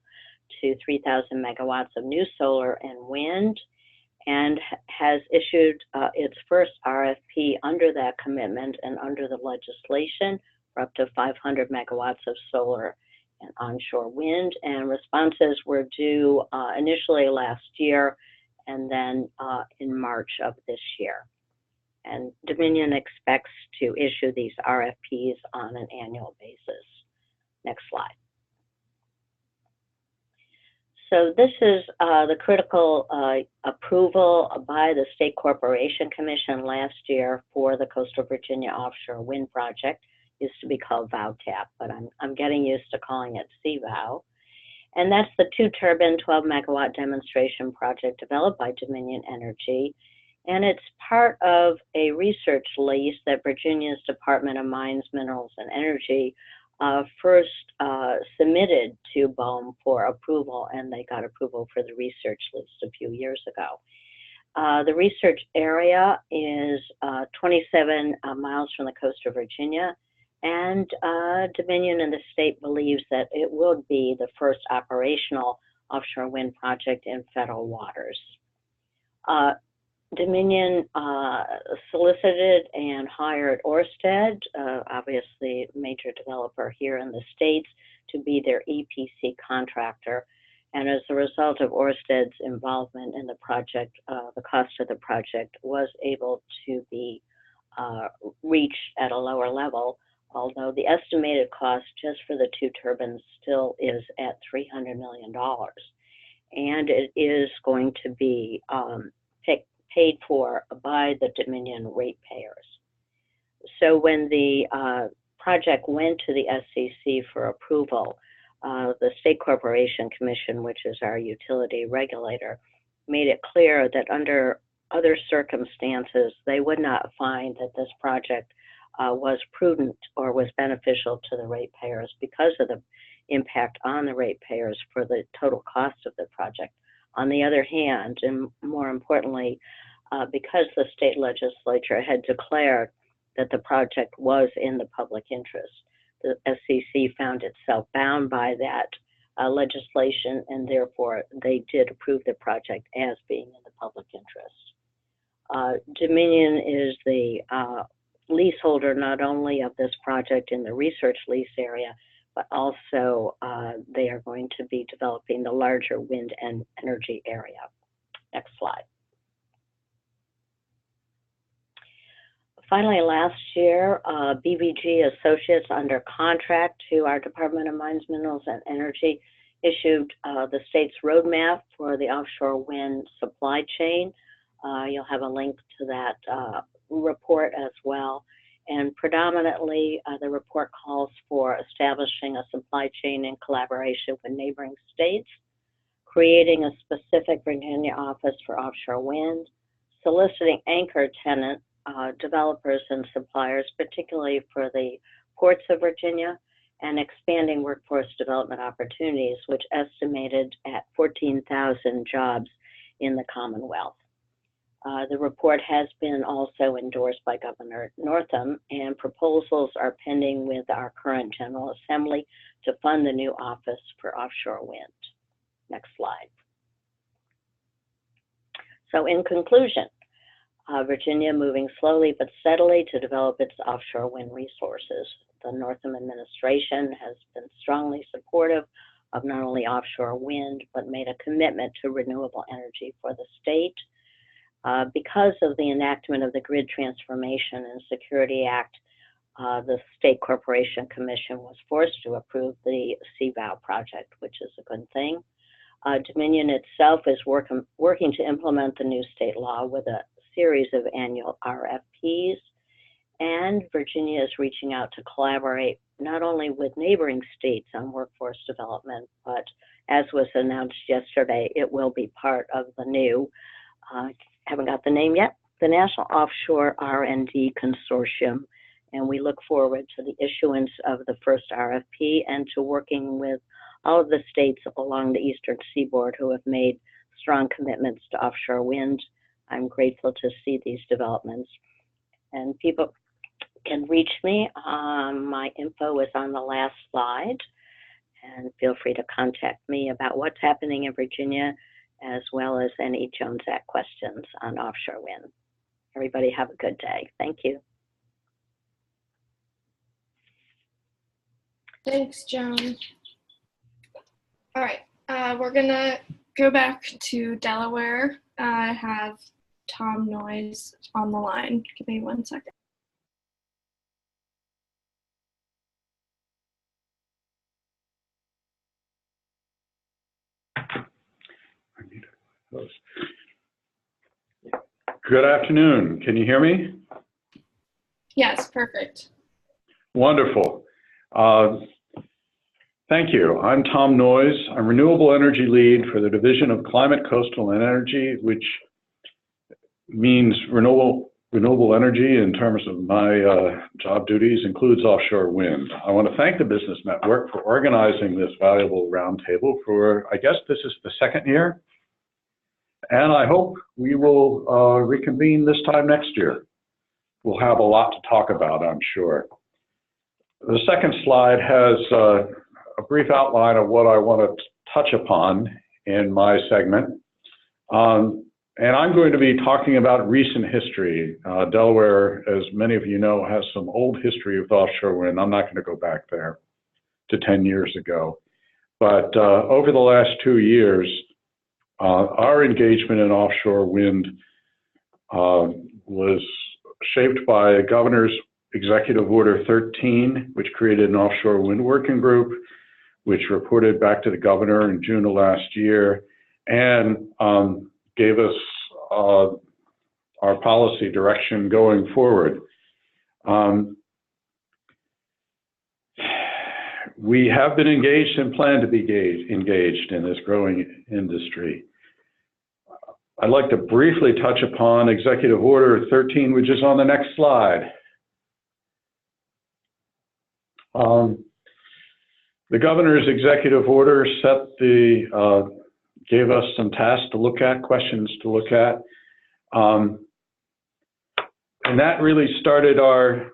to 3,000 megawatts of new solar and wind, and has issued its first RFP under that commitment and under the legislation for up to 500 megawatts of solar and onshore wind. And responses were due initially last year and then in March of this year. And Dominion expects to issue these RFPs on an annual basis. Next slide. So this is the critical approval by the State Corporation Commission last year for the Coastal Virginia Offshore Wind Project. It used to be called VOWTAP, but I'm getting used to calling it CVOW. And that's the 2-turbine, 12-megawatt demonstration project developed by Dominion Energy. And it's part of a research lease that Virginia's Department of Mines, Minerals, and Energy first submitted to BOEM for approval, and they got approval for the research lease a few years ago. The research area is 27 miles from the coast of Virginia, and Dominion and the state believes that it will be the first operational offshore wind project in federal waters. Dominion solicited and hired Ørsted, obviously a major developer here in the States, to be their EPC contractor. And as a result of Ørsted's involvement in the project, the cost of the project was able to be reached at a lower level, although the estimated cost just for the 2 turbines still is at $300 million. And it is going to be paid for by the Dominion ratepayers. So when the project went to the SCC for approval, the State Corporation Commission, which is our utility regulator, made it clear that under other circumstances, they would not find that this project was prudent or was beneficial to the ratepayers because of the impact on the ratepayers for the total cost of the project. On the other hand, and more importantly, because the state legislature had declared that the project was in the public interest, the SCC found itself bound by that legislation, and therefore they did approve the project as being in the public interest. Dominion is the leaseholder not only of this project in the research lease area, but also they are going to be developing the larger wind and energy area. Next slide. Finally, last year, BVG Associates, under contract to our Department of Mines, Minerals, and Energy, issued the state's roadmap for the offshore wind supply chain. You'll have a link to that report as well. And predominantly, the report calls for establishing a supply chain in collaboration with neighboring states, creating a specific Virginia office for offshore wind, soliciting anchor tenant developers and suppliers, particularly for the ports of Virginia, and expanding workforce development opportunities, which estimated at 14,000 jobs in the Commonwealth. The report has been also endorsed by Governor Northam, and proposals are pending with our current General Assembly to fund the new office for offshore wind. Next slide. So in conclusion, Virginia moving slowly but steadily to develop its offshore wind resources. The Northam administration has been strongly supportive of not only offshore wind, but made a commitment to renewable energy for the state. Because of the enactment of the Grid Transformation and Security Act, the State Corporation Commission was forced to approve the CVOW project, which is a good thing. Dominion itself is working to implement the new state law with a series of annual RFPs, and Virginia is reaching out to collaborate not only with neighboring states on workforce development, but as was announced yesterday, it will be part of the new, haven't got the name yet, the National Offshore R&D Consortium, and we look forward to the issuance of the first RFP and to working with all of the states along the eastern seaboard who have made strong commitments to offshore wind. I'm grateful to see these developments. And people can reach me. My info is on the last slide. And feel free to contact me about what's happening in Virginia, as well as any Jones Act questions on offshore wind. Everybody have a good day. Thank you. Thanks, Joan. All right, we're gonna go back to Delaware. I have Tom Noyes on the line. Give me 1 second. Good afternoon. Can you hear me? Yes, perfect. Wonderful. Thank you. I'm Tom Noyes. I'm Renewable Energy Lead for the Division of Climate, Coastal, and Energy, which means renewable energy in terms of my job duties includes offshore wind. I want to thank the Business Network for organizing this valuable roundtable for, I guess this is the second year, and I hope we will reconvene this time next year. We'll have a lot to talk about, I'm sure. The second slide has a brief outline of what I want to touch upon in my segment. And I'm going to be talking about recent history. Delaware, as many of you know, has some old history with offshore wind. I'm not going to go back there to 10 years ago. But over the last 2 years, our engagement in offshore wind was shaped by Governor's Executive Order 13, which created an offshore wind working group, which reported back to the governor in June of last year, and gave us our policy direction going forward. We have been engaged and plan to be engaged in this growing industry. I'd like to briefly touch upon Executive Order 13, which is on the next slide. The governor's executive order gave us some tasks to look at, questions to look at. And that really started our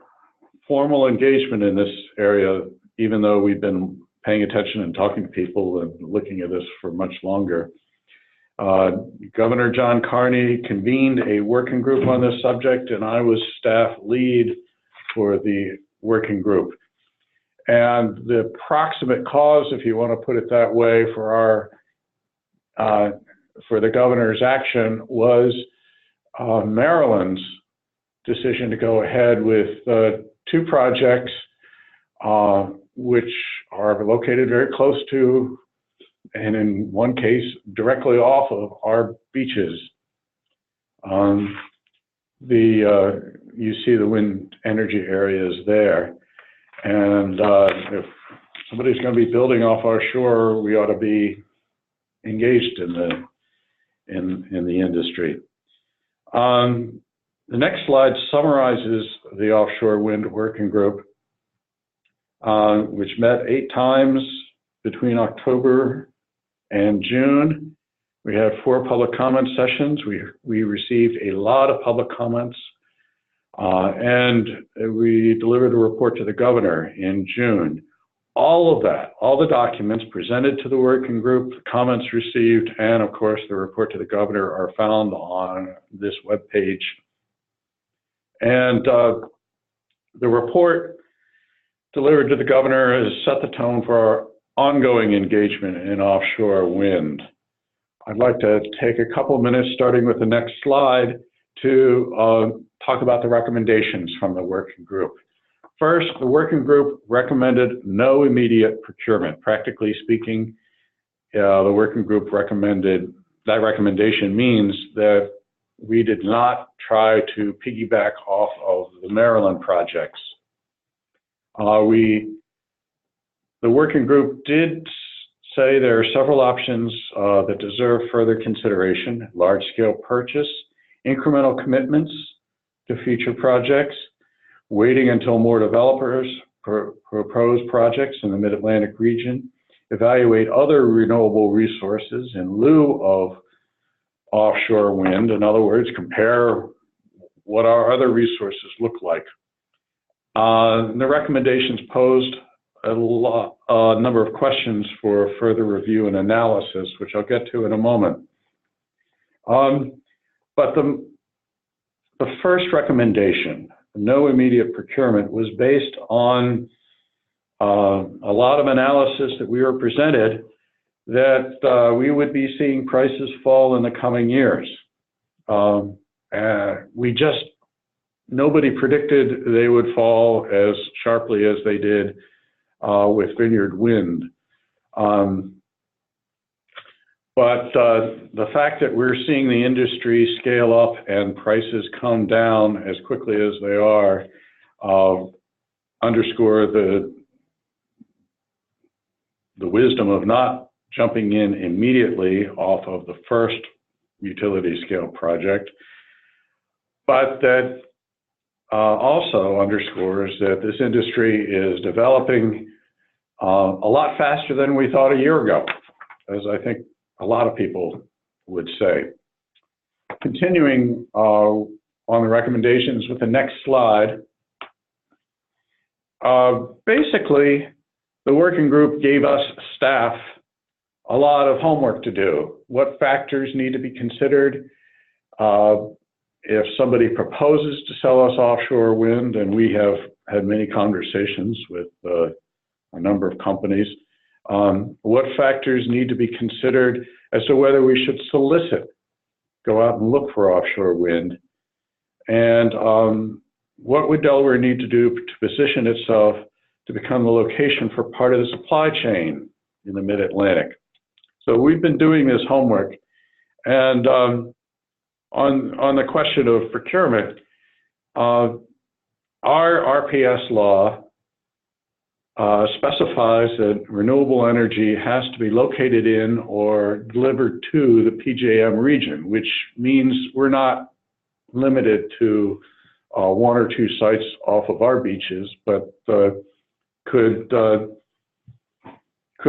formal engagement in this area, even though we've been paying attention and talking to people and looking at this for much longer. Governor John Carney convened a working group on this subject, and I was staff lead for the working group. And the proximate cause, if you want to put it that way, for the governor's action was Maryland's decision to go ahead with 2 projects, which are located very close to, and in one case, directly off of our beaches. You see the wind energy areas there. And if somebody's going to be building off our shore, we ought to be engaged in the industry. The next slide summarizes the offshore wind working group, which met 8 times between October and June. We had 4 public comment sessions. We received a lot of public comments, and we delivered a report to the governor in June. All of that, all the documents presented to the working group, the comments received, and of course the report to the governor are found on this webpage. And the report delivered to the governor has set the tone for our ongoing engagement in offshore wind. I'd like to take a couple of minutes, starting with the next slide, to talk about the recommendations from the working group. First, the working group recommended no immediate procurement. Practically speaking, the working group recommended, that recommendation means that we did not try to piggyback off of the Maryland projects. The working group did say there are several options that deserve further consideration: large-scale purchase, incremental commitments to future projects, waiting until more developers propose projects in the Mid-Atlantic region, evaluate other renewable resources in lieu of offshore wind. In other words, compare what our other resources look like. The recommendations posed a number of questions for further review and analysis, which I'll get to in a moment. But the first recommendation, no immediate procurement, was based on a lot of analysis that we were presented that we would be seeing prices fall in the coming years. Nobody predicted they would fall as sharply as they did with Vineyard Wind. But the fact that we're seeing the industry scale up and prices come down as quickly as they are underscore the wisdom of not jumping in immediately off of the first utility scale project, but that also underscores that this industry is developing a lot faster than we thought a year ago, as I think a lot of people would say. Continuing on the recommendations with the next slide, basically the working group gave us staff a lot of homework to do. What factors need to be considered if somebody proposes to sell us offshore wind, and we have had many conversations with a number of companies, what factors need to be considered as to whether we should solicit, go out and look for offshore wind, and what would Delaware need to do to position itself to become the location for part of the supply chain in the Mid-Atlantic. So we've been doing this homework, and on the question of procurement, our RPS law specifies that renewable energy has to be located in or delivered to the PJM region, which means we're not limited to 1 or 2 sites off of our beaches, but could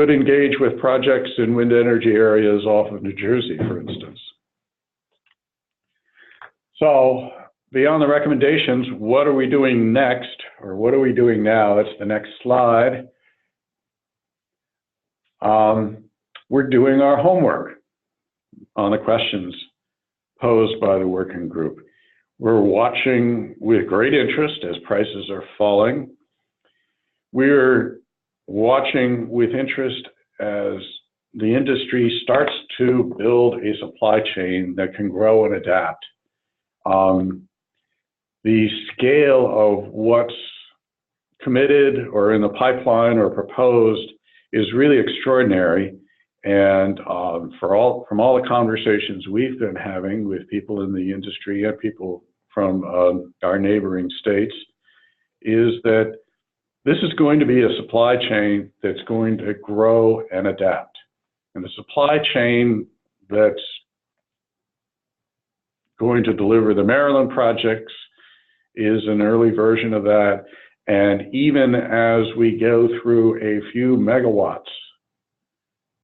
engage with projects in wind energy areas off of New Jersey, for instance. So beyond the recommendations, what are we doing next, or what are we doing now? That's the next slide. We're doing our homework on the questions posed by the working group. We're watching with great interest as prices are falling. We're watching with interest as the industry starts to build a supply chain that can grow and adapt. The scale of what's committed or in the pipeline or proposed is really extraordinary. And from all the conversations we've been having with people in the industry and people from our neighboring states, is that this is going to be a supply chain that's going to grow and adapt. And the supply chain that's going to deliver the Maryland projects is an early version of that. And even as we go through a few megawatts,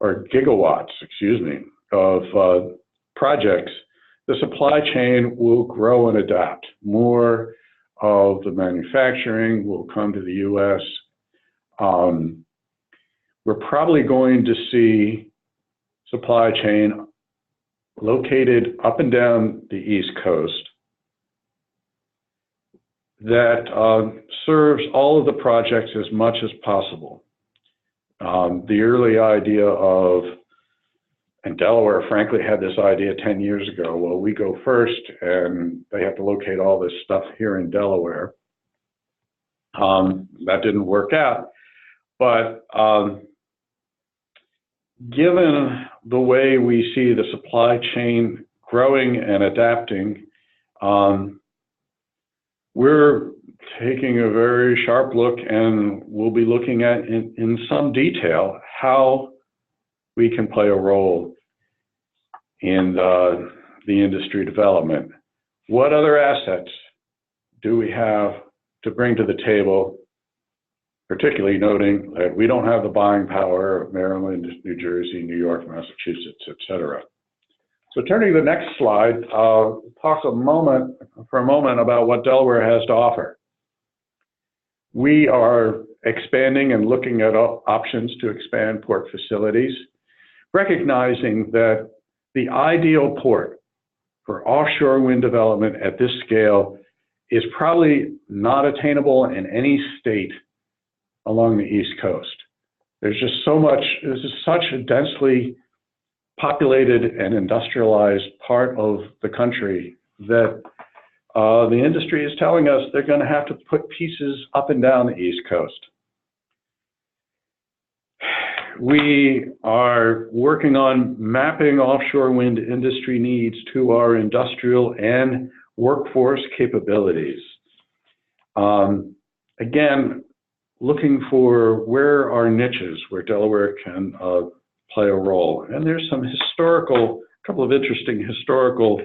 or gigawatts, excuse me, of projects, the supply chain will grow and adapt. More of the manufacturing will come to the U.S. We're probably going to see supply chain located up and down the East Coast that serves all of the projects as much as possible. The early idea of, and Delaware frankly had this idea 10 years ago, well, we go first and they have to locate all this stuff here in Delaware. That didn't work out, but given the way we see the supply chain growing and adapting, we're taking a very sharp look, and we'll be looking at in some detail how we can play a role in the industry development. What other assets do we have to bring to the table, particularly noting that we don't have the buying power of Maryland, New Jersey, New York, Massachusetts, et cetera. So turning to the next slide, I'll talk for a moment about what Delaware has to offer. We are expanding and looking at options to expand port facilities, recognizing that the ideal port for offshore wind development at this scale is probably not attainable in any state along the East Coast. There's just so much, this is such a densely populated and industrialized part of the country that the industry is telling us they're going to have to put pieces up and down the East Coast. We are working on mapping offshore wind industry needs to our industrial and workforce capabilities. Again, looking for where are niches where Delaware can play a role. And there's some couple of interesting historical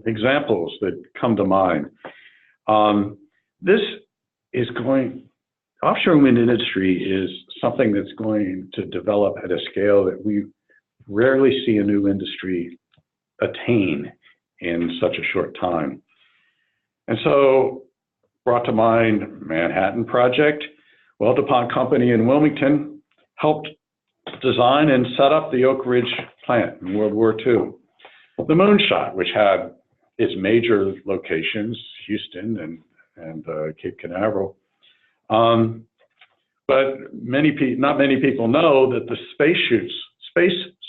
examples that come to mind. Offshore wind industry is something that's going to develop at a scale that we rarely see a new industry attain in such a short time. And so brought to mind Manhattan Project. Well, DuPont Company in Wilmington helped design and set up the Oak Ridge plant in World War II. The Moonshot, which had its major locations, Houston and Cape Canaveral. But not many people know that the space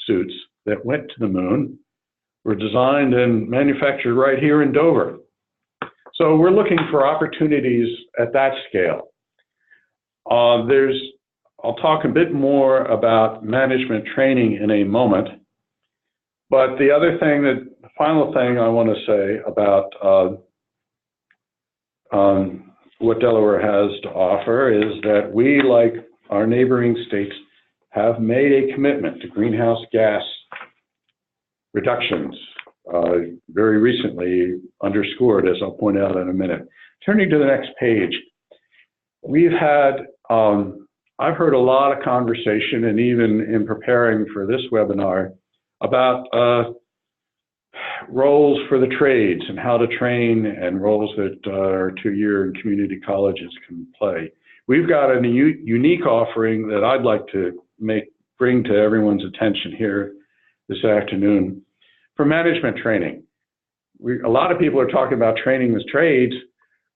suits that went to the moon were designed and manufactured right here in Dover. So we're looking for opportunities at that scale. I'll talk a bit more about management training in a moment, but the final thing I want to say about what Delaware has to offer is that we, like our neighboring states, have made a commitment to greenhouse gas reductions, very recently underscored, as I'll point out in a minute. Turning to the next page, we've had, I've heard a lot of conversation, and even in preparing for this webinar, about roles for the trades and how to train, and roles that our two-year community colleges can play. We've got a unique offering that I'd like to bring to everyone's attention here this afternoon for management training. A lot of people are talking about training the trades.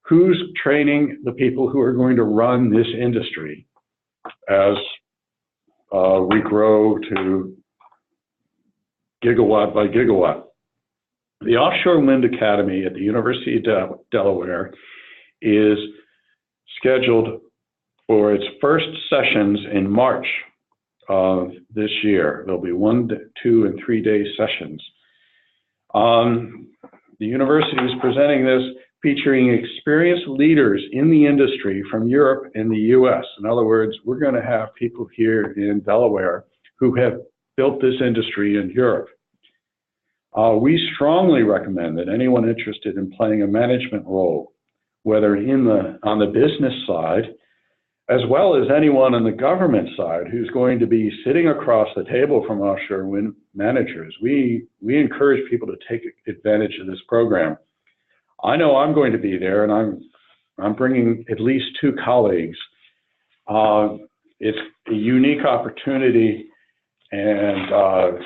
Who's training the people who are going to run this industry as we grow to gigawatt by gigawatt? The Offshore Wind Academy at the University of Delaware is scheduled for its first sessions in March of this year. There'll be 1, 2, and 3 day sessions. The university is presenting this, featuring experienced leaders in the industry from Europe and the US. In other words, we're going to have people here in Delaware who have built this industry in Europe. We strongly recommend that anyone interested in playing a management role, whether on the business side, as well as anyone on the government side who's going to be sitting across the table from offshore wind managers, we encourage people to take advantage of this program. I know I'm going to be there, and I'm bringing at least 2 colleagues. It's a unique opportunity, and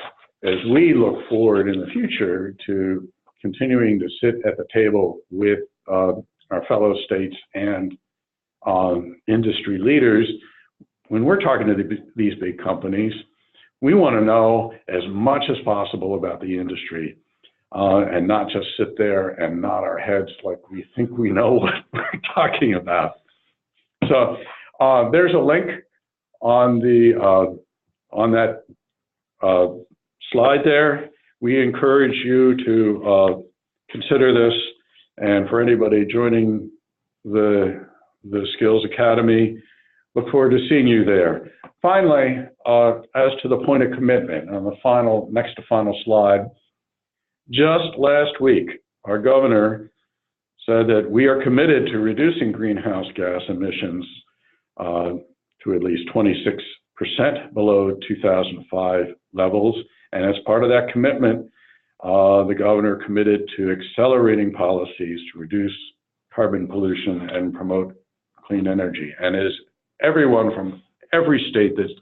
as we look forward in the future to continuing to sit at the table with our fellow states and industry leaders, when we're talking to these big companies, we want to know as much as possible about the industry and not just sit there and nod our heads like we think we know what we're talking about. So there's a link on that slide there. We encourage you to consider this, and for anybody joining the Skills Academy, look forward to seeing you there. Finally, as to the point of commitment, on the next to final slide, just last week, our governor said that we are committed to reducing greenhouse gas emissions to at least 26% below 2005 levels. And as part of that commitment, the governor committed to accelerating policies to reduce carbon pollution and promote clean energy. And as everyone from every state that's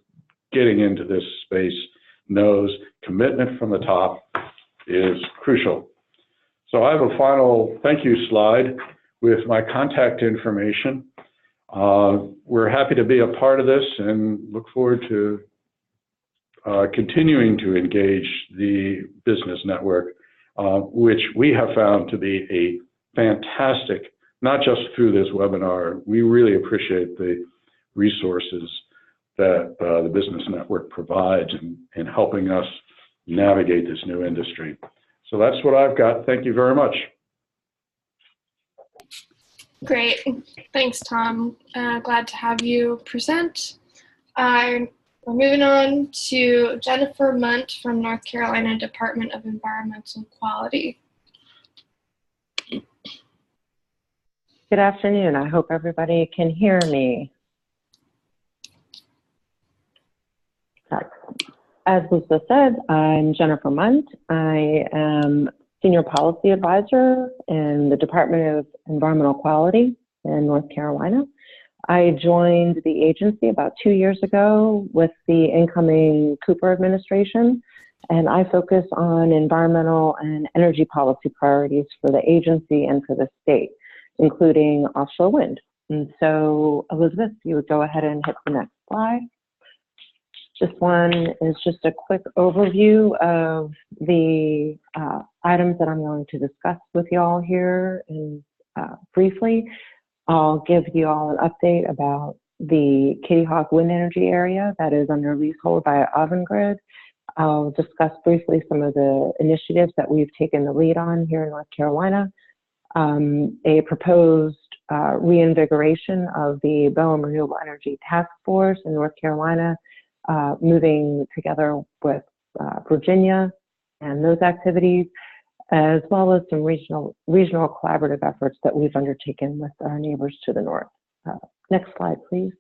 getting into this space knows, commitment from the top is crucial. So I have a final thank you slide with my contact information. We're happy to be a part of this and look forward to continuing to engage the business network, which we have found to be a fantastic, not just through this webinar, we really appreciate the resources that the business network provides in helping us navigate this new industry. So that's what I've got. Thank you very much. Great. Thanks, Tom. Glad to have you present. We're moving on to Jennifer Munt from North Carolina Department of Environmental Quality. Good afternoon. I hope everybody can hear me. As Lisa said, I'm Jennifer Munt. I am Senior Policy Advisor in the Department of Environmental Quality in North Carolina. I joined the agency about 2 years ago with the incoming Cooper administration, and I focus on environmental and energy policy priorities for the agency and for the state, including offshore wind. And so, Elizabeth, you would go ahead and hit the next slide. This one is just a quick overview of the items that I'm going to discuss with y'all here briefly. I'll give you all an update about the Kitty Hawk wind energy area that is under leasehold by Avangrid. I'll discuss briefly some of the initiatives that we've taken the lead on here in North Carolina. A proposed reinvigoration of the Bowen Renewable Energy Task Force in North Carolina, moving together with Virginia and those activities, as well as some regional collaborative efforts that we've undertaken with our neighbors to the north. Next slide, please.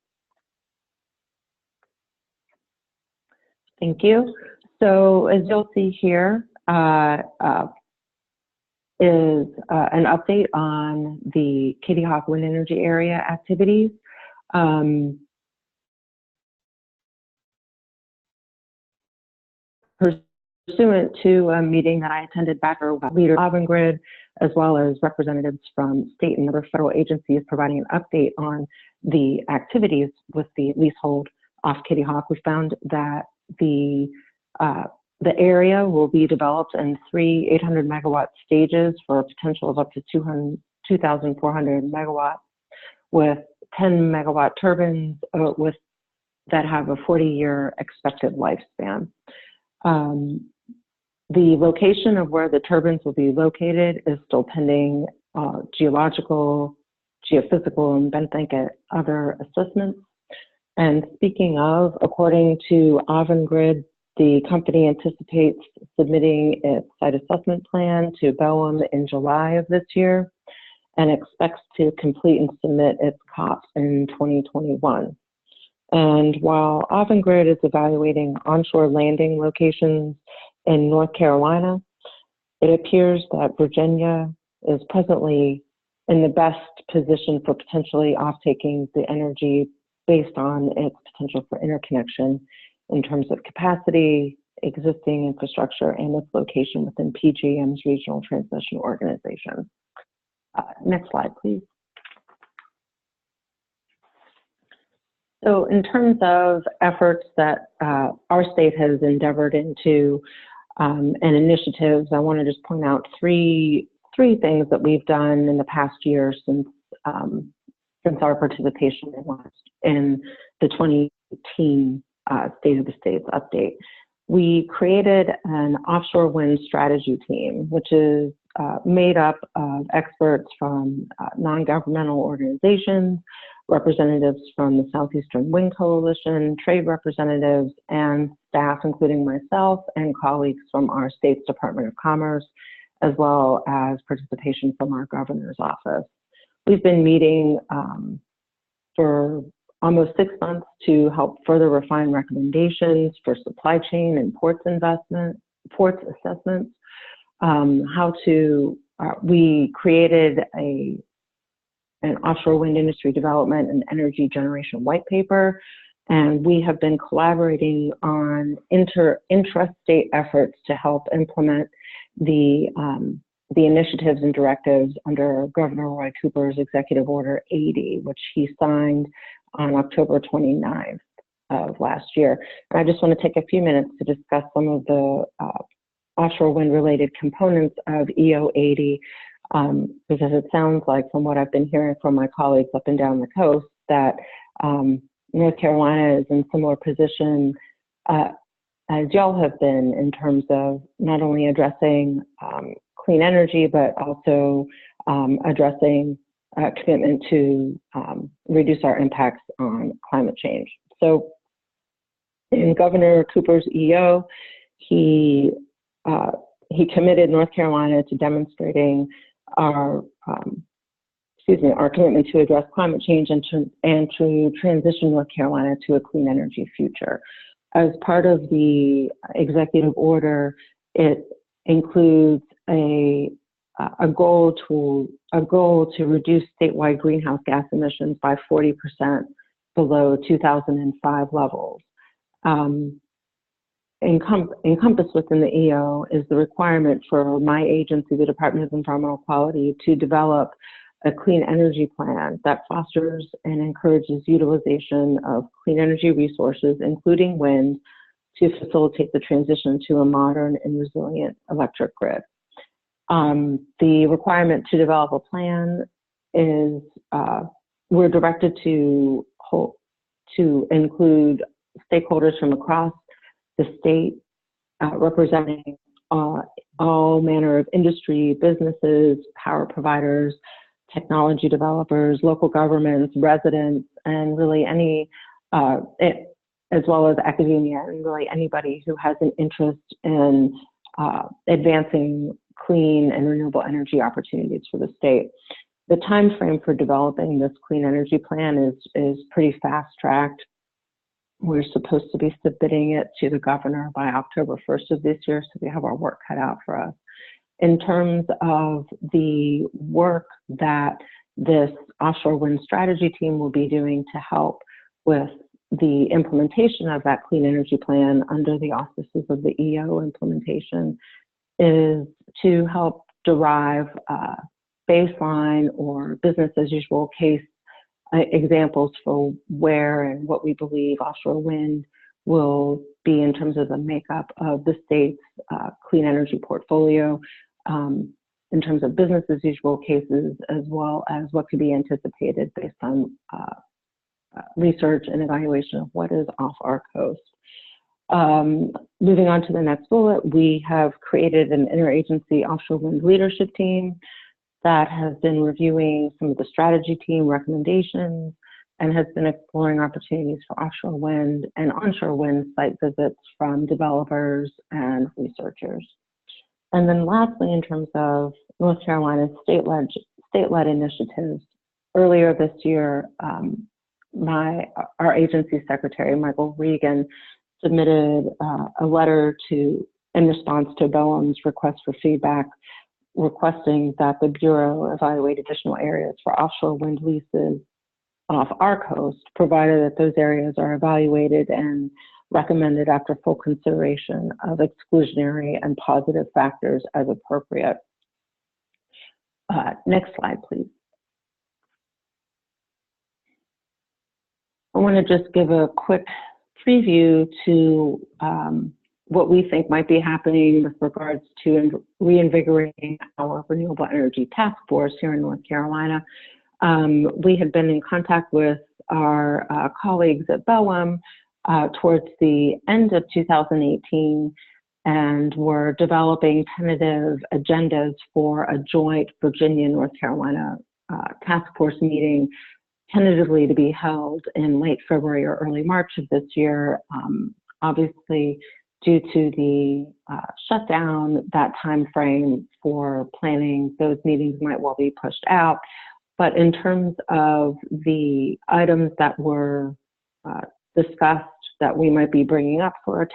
Thank you. So as you'll see here, is an update on the Kitty Hawk wind energy area activities. Pursuant to a meeting that I attended back with leader Avangrid, as well as representatives from state and other federal agencies providing an update on the activities with the leasehold off Kitty Hawk, we found that the area will be developed in 3 800 megawatt stages for a potential of up to 2,400 megawatts, with 10 megawatt turbines that have a 40-year expected lifespan. The location of where the turbines will be located is still pending geological, geophysical, and benthic other assessments. And speaking of, according to Avangrid, The company anticipates submitting its site assessment plan to BOEM in July of this year and expects to complete and submit its COP in 2021. And while Avangrid is evaluating onshore landing locations in North Carolina, it appears that Virginia is presently in the best position for potentially off-taking the energy based on its potential for interconnection in terms of capacity, existing infrastructure, and its location within PJM's regional transmission organization. Next slide, please. So in terms of efforts that our state has endeavored into and initiatives, I want to just point out three things that we've done in the past year since our participation in the 2018 State of the States update. We created an offshore wind strategy team, which is made up of experts from non-governmental organizations, representatives from the Southeastern Wind Coalition, trade representatives, and staff, including myself and colleagues from our state's Department of Commerce, as well as participation from our governor's office. We've been meeting for almost 6 months to help further refine recommendations for supply chain and ports assessments. We created an offshore wind industry development and energy generation white paper, and we have been collaborating on intrastate efforts to help implement the initiatives and directives under Governor Roy Cooper's Executive Order 80, which he signed on October 29th of last year. And I just want to take a few minutes to discuss some of the offshore wind related components of EO 80, because it sounds like from what I've been hearing from my colleagues up and down the coast that North Carolina is in similar position as y'all have been in terms of not only addressing clean energy, but also addressing commitment to reduce our impacts on climate change. So in Governor Cooper's EO, he committed North Carolina to demonstrating our commitment to address climate change and to transition North Carolina to a clean energy future. As part of the executive order, it includes a goal to reduce statewide greenhouse gas emissions by 40% below 2005 levels. Encompassed within the EO is the requirement for my agency, the Department of Environmental Quality, to develop a clean energy plan that fosters and encourages utilization of clean energy resources, including wind, to facilitate the transition to a modern and resilient electric grid. The requirement to develop a plan is, we're directed to include stakeholders from across the state, representing all manner of industry, businesses, power providers, technology developers, local governments, residents, and really as well as academia, and really anybody who has an interest in advancing clean and renewable energy opportunities for the state. The time frame for developing this clean energy plan is pretty fast-tracked. We're supposed to be submitting it to the governor by October 1st of this year, so we have our work cut out for us. In terms of the work that this offshore wind strategy team will be doing to help with the implementation of that clean energy plan under the auspices of the EO implementation is to help derive baseline or business as usual case examples for where and what we believe offshore wind will be in terms of the makeup of the state's clean energy portfolio, in terms of business as usual cases, as well as what could be anticipated based on research and evaluation of what is off our coast. Moving on to the next bullet, we have created an interagency offshore wind leadership team that has been reviewing some of the strategy team recommendations, and has been exploring opportunities for offshore wind and onshore wind site visits from developers and researchers. And then lastly, in terms of North Carolina's state-led initiatives, earlier this year, our agency secretary, Michael Regan, submitted a letter in response to BOEM's request for feedback, requesting that the Bureau evaluate additional areas for offshore wind leases off our coast, provided that those areas are evaluated and recommended after full consideration of exclusionary and positive factors as appropriate. Next slide, please. I want to just give a quick preview to what we think might be happening with regards to reinvigorating our renewable energy task force here in North Carolina. We had been in contact with our colleagues at BOEM towards the end of 2018, and were developing tentative agendas for a joint Virginia-North Carolina task force meeting, tentatively to be held in late February or early March of this year. Obviously, due to the shutdown, that time frame for planning those meetings might well be pushed out. But in terms of the items that were discussed that we might be bringing up for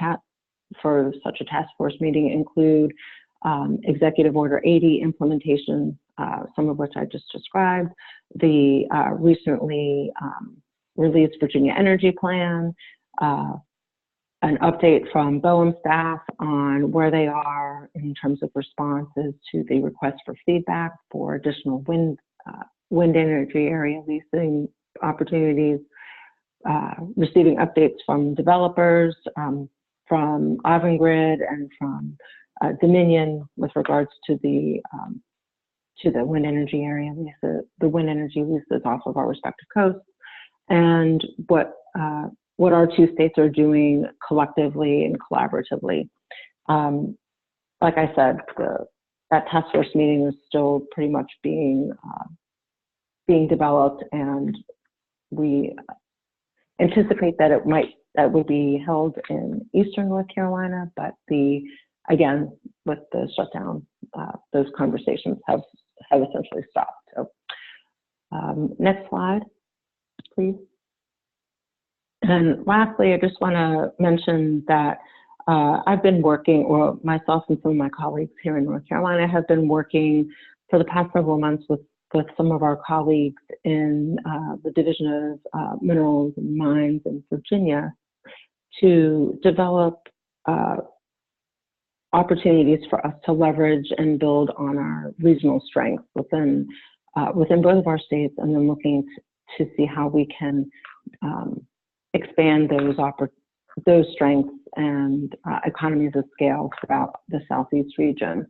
such a task force meeting include Executive Order 80 implementation, some of which I just described, the recently released Virginia Energy Plan, an update from BOEM staff on where they are in terms of responses to the request for feedback for additional wind energy area leasing opportunities, receiving updates from developers, from Avangrid and from Dominion with regards to the wind energy area leases, the wind energy leases off of our respective coasts, and what our two states are doing collectively and collaboratively. Like I said, that task force meeting is still pretty much being developed, and we anticipate that would be held in Eastern North Carolina, but again, with the shutdown, those conversations have essentially stopped. So next slide, please. And lastly, I just want to mention that I've been working, or myself and some of my colleagues here in North Carolina have been working for the past several months with some of our colleagues in the Division of Minerals and Mines in Virginia to develop opportunities for us to leverage and build on our regional strengths within both of our states, and then looking to see how we can expand those strengths and economies of scale throughout the Southeast region.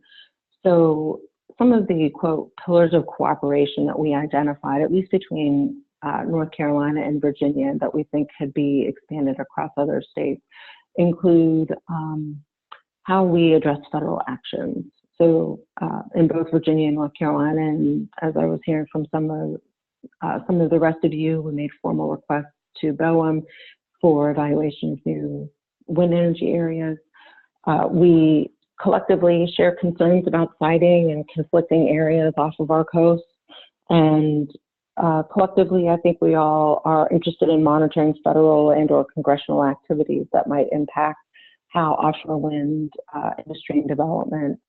So some of the, quote, pillars of cooperation that we identified, at least between North Carolina and Virginia, that we think could be expanded across other states, include how we address federal actions. So in both Virginia and North Carolina, and as I was hearing from some of the rest of you, we made formal requests to BOEM for evaluation of new wind energy areas. We collectively share concerns about siting and conflicting areas off of our coast. And collectively, I think we all are interested in monitoring federal and/or congressional activities that might impact how offshore wind industry and development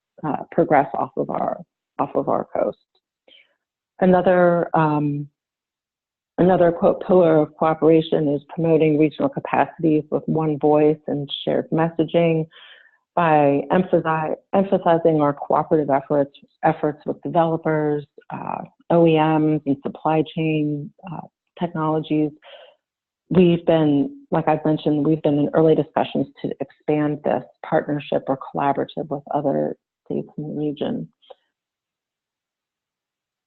progress off of our coast. Another quote pillar of cooperation is promoting regional capacities with one voice and shared messaging by emphasizing our cooperative efforts with developers, OEMs, and supply chain technologies. We've been, like I've mentioned, we've been in early discussions to expand this partnership or collaborative with other states in the region.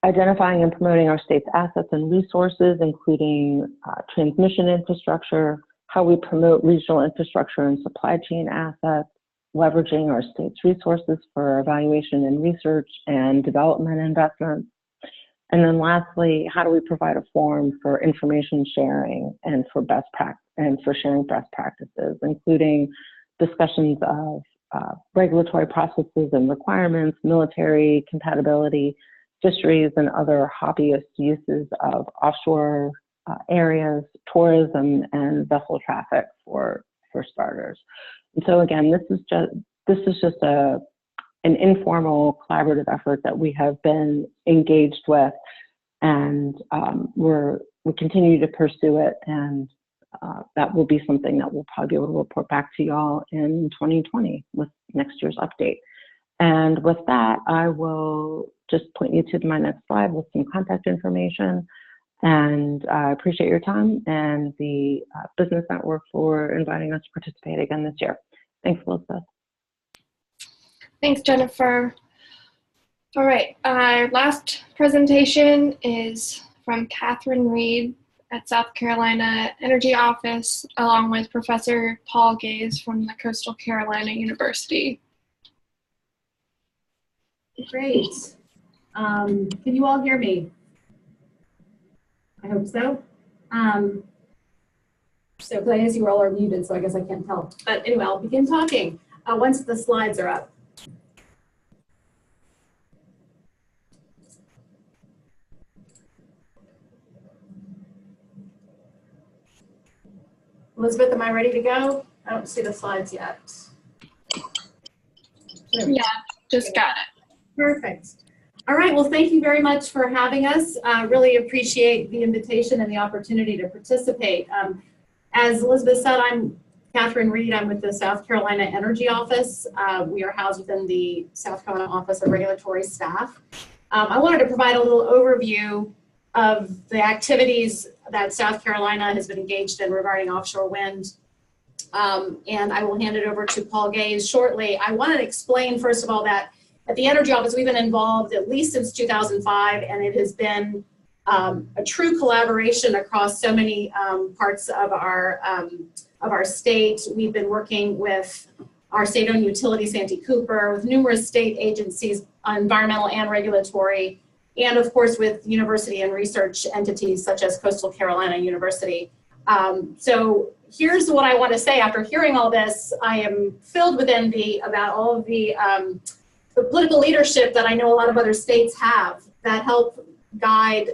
Identifying and promoting our state's assets and resources, including transmission infrastructure, how we promote regional infrastructure and supply chain assets, leveraging our state's resources for evaluation and research and development investments, And then lastly, how do we provide a forum for information sharing and for sharing best practices, including discussions of regulatory processes and requirements, military compatibility, fisheries, and other hobbyist uses of offshore areas, tourism, and vessel traffic for starters. And so again, this is just an informal collaborative effort that we have been engaged with, and we continue to pursue it, and that will be something that we'll probably be able to report back to y'all in 2020 with next year's update. And with that, I will just point you to my next slide with some contact information. And I appreciate your time and the Business Network for inviting us to participate again this year. Thanks, Elizabeth. Thanks, Jennifer. All right, our last presentation is from Catherine Reed at South Carolina Energy Office, along with Professor Paul Gaze from the Coastal Carolina University. Great. Can you all hear me? I hope so. So I guess you all are muted, so I guess I can't tell. But anyway, I'll begin talking once the slides are up. Elizabeth, am I ready to go? I don't see the slides yet. Yeah, just got it. Perfect. All right, well, thank you very much for having us. Really appreciate the invitation and the opportunity to participate. As Elizabeth said, I'm Catherine Reed. I'm with the South Carolina Energy Office. We are housed within the South Carolina Office of Regulatory Staff. I wanted to provide a little overview of the activities that South Carolina has been engaged in regarding offshore wind. And I will hand it over to Paul Gaze shortly. I want to explain, first of all, that at the Energy Office, we've been involved at least since 2005, and it has been a true collaboration across so many parts of our state. We've been working with our state-owned utility, Santee Cooper, with numerous state agencies, environmental and regulatory, and of course with university and research entities such as Coastal Carolina University. So here's what I want to say. After hearing all this, I am filled with envy about all of the political leadership that I know a lot of other states have that help guide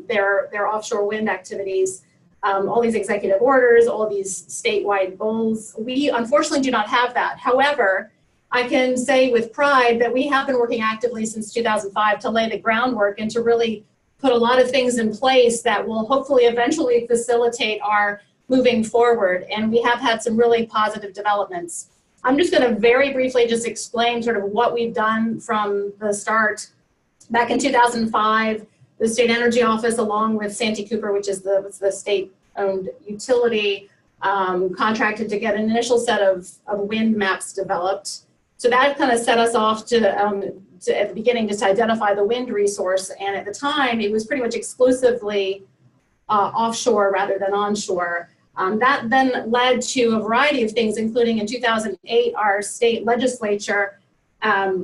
their offshore wind activities, all these executive orders, all these statewide goals. We unfortunately do not have that. However, I can say with pride that we have been working actively since 2005 to lay the groundwork and to really put a lot of things in place that will hopefully eventually facilitate our moving forward. And we have had some really positive developments. I'm just going to very briefly just explain sort of what we've done from the start. Back in 2005, the State Energy Office, along with Santee Cooper, which is the state-owned utility, contracted to get an initial set of wind maps developed. So that kind of set us off to at the beginning just to identify the wind resource. And at the time, it was pretty much exclusively offshore rather than onshore. That then led to a variety of things, including in 2008, our state legislature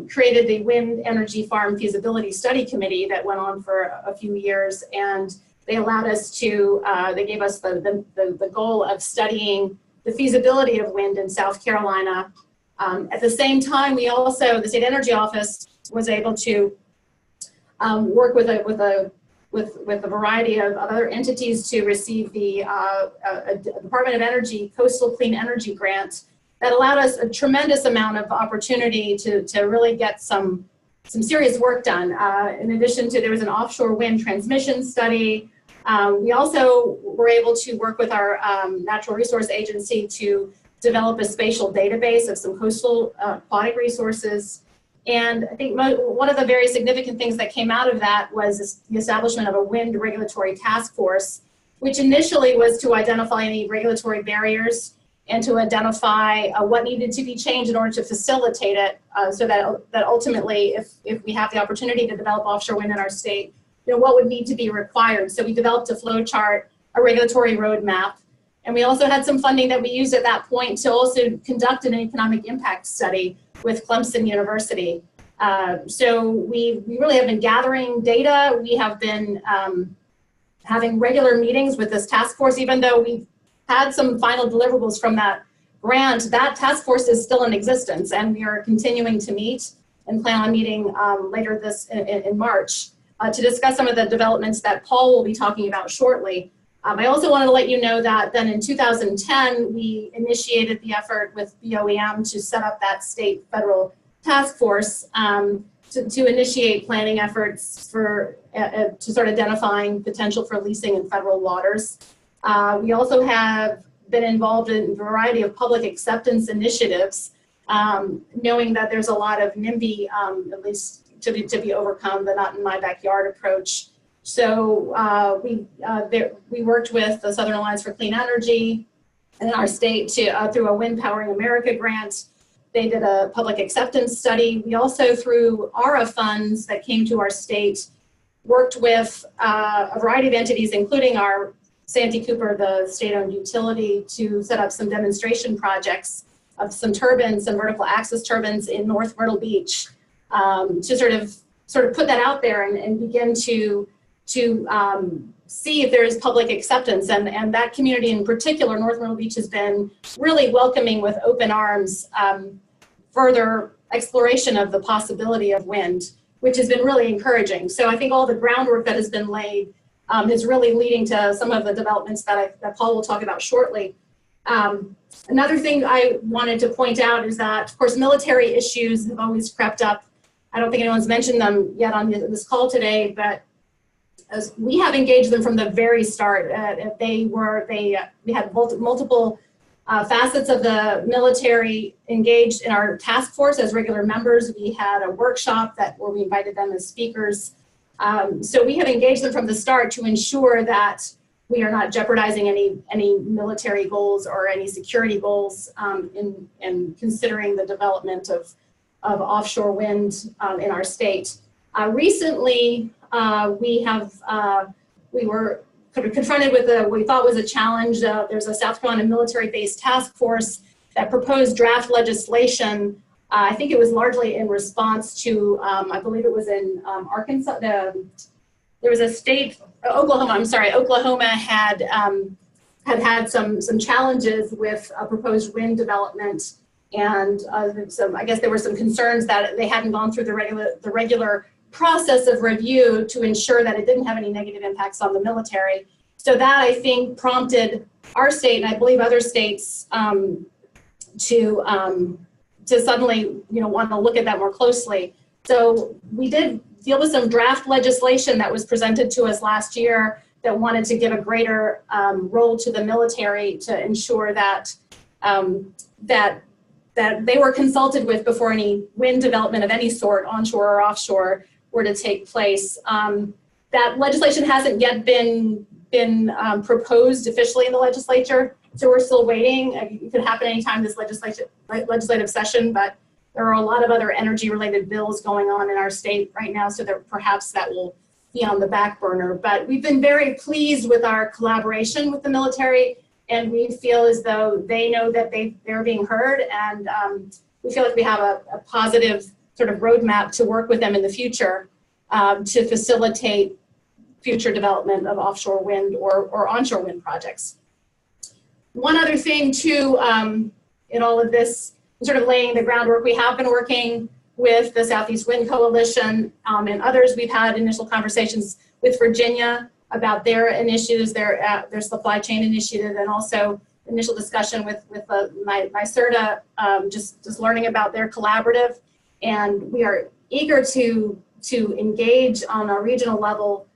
created the Wind Energy Farm Feasibility Study Committee that went on for a few years, and they allowed us to, they gave us the goal of studying the feasibility of wind in South Carolina. At the same time, we also, the State Energy Office was able to work with a variety of other entities to receive the Department of Energy Coastal Clean Energy Grant that allowed us a tremendous amount of opportunity to really get some serious work done. In addition to, there was an offshore wind transmission study. We also were able to work with our Natural Resource Agency to develop a spatial database of some coastal aquatic resources. And I think one of the very significant things that came out of that was the establishment of a wind regulatory task force, which initially was to identify any regulatory barriers and to identify what needed to be changed in order to facilitate it, so that ultimately, if we have the opportunity to develop offshore wind in our state, you know, what would need to be required. So we developed a flow chart, a regulatory roadmap, and we also had some funding that we used at that point to also conduct an economic impact study with Clemson University. So we really have been gathering data. We have been having regular meetings with this task force, even though we've had some final deliverables from that grant. That task force is still in existence, and we are continuing to meet and plan on meeting later in March to discuss some of the developments that Paul will be talking about shortly. I also wanted to let you know that then in 2010, we initiated the effort with BOEM to set up that state federal task force to initiate planning efforts for to start identifying potential for leasing in federal waters. We also have been involved in a variety of public acceptance initiatives, knowing that there's a lot of NIMBY, at least to be overcome, the not in my backyard approach. So we worked with the Southern Alliance for Clean Energy in our state to through a Wind Powering America grant. They did a public acceptance study. We also, through ARA funds that came to our state, worked with a variety of entities, including our Santee Cooper, the state-owned utility, to set up some demonstration projects of some turbines, some vertical axis turbines in North Myrtle Beach, to sort of put that out there and begin to see if there is public acceptance. And that community in particular, North Myrtle Beach, has been really welcoming with open arms further exploration of the possibility of wind, which has been really encouraging. So I think all the groundwork that has been laid is really leading to some of the developments that Paul will talk about shortly. Another thing I wanted to point out is that, of course, military issues have always crept up. I don't think anyone's mentioned them yet on this call today, but as we have engaged them from the very start. We had multiple facets of the military engaged in our task force as regular members. We had a workshop where we invited them as speakers. So we have engaged them from the start to ensure that we are not jeopardizing any military goals or any security goals in considering the development of offshore wind in our state. Recently, we were confronted with what we thought was a challenge. There's a South Carolina military-based task force that proposed draft legislation. I think it was largely in response to, I believe it was in Arkansas. There was a state, Oklahoma had some challenges with a proposed wind development, and I guess there were some concerns that they hadn't gone through the regular process of review to ensure that it didn't have any negative impacts on the military. So that, I think, prompted our state, and I believe other states, to suddenly want to look at that more closely. So we did deal with some draft legislation that was presented to us last year that wanted to give a greater role to the military to ensure that that they were consulted with before any wind development of any sort, onshore or offshore, were to take place. That legislation hasn't yet been proposed officially in the legislature, so we're still waiting. It could happen anytime this legislative session, but there are a lot of other energy-related bills going on in our state right now, so perhaps that will be on the back burner. But we've been very pleased with our collaboration with the military, and we feel as though they know that they're being heard, and we feel like we have a positive sort of roadmap to work with them in the future to facilitate future development of offshore wind or onshore wind projects. One other thing too, in all of this, sort of laying the groundwork, we have been working with the Southeast Wind Coalition and others. We've had initial conversations with Virginia about their initiatives, their supply chain initiative, and also initial discussion with NYSERDA, just learning about their collaborative. And we are eager to engage on a regional level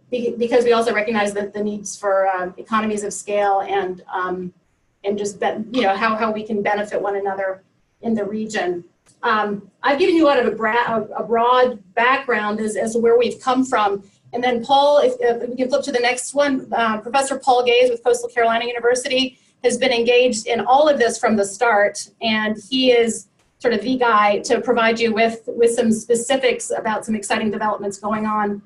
because we also recognize that the needs for economies of scale and just how we can benefit one another in the region. I've given you a broad background as to where we've come from. And then Paul, if we can flip to the next one, Professor Paul Gaze with Coastal Carolina University has been engaged in all of this from the start, and he is sort of the guy to provide you with some specifics about some exciting developments going on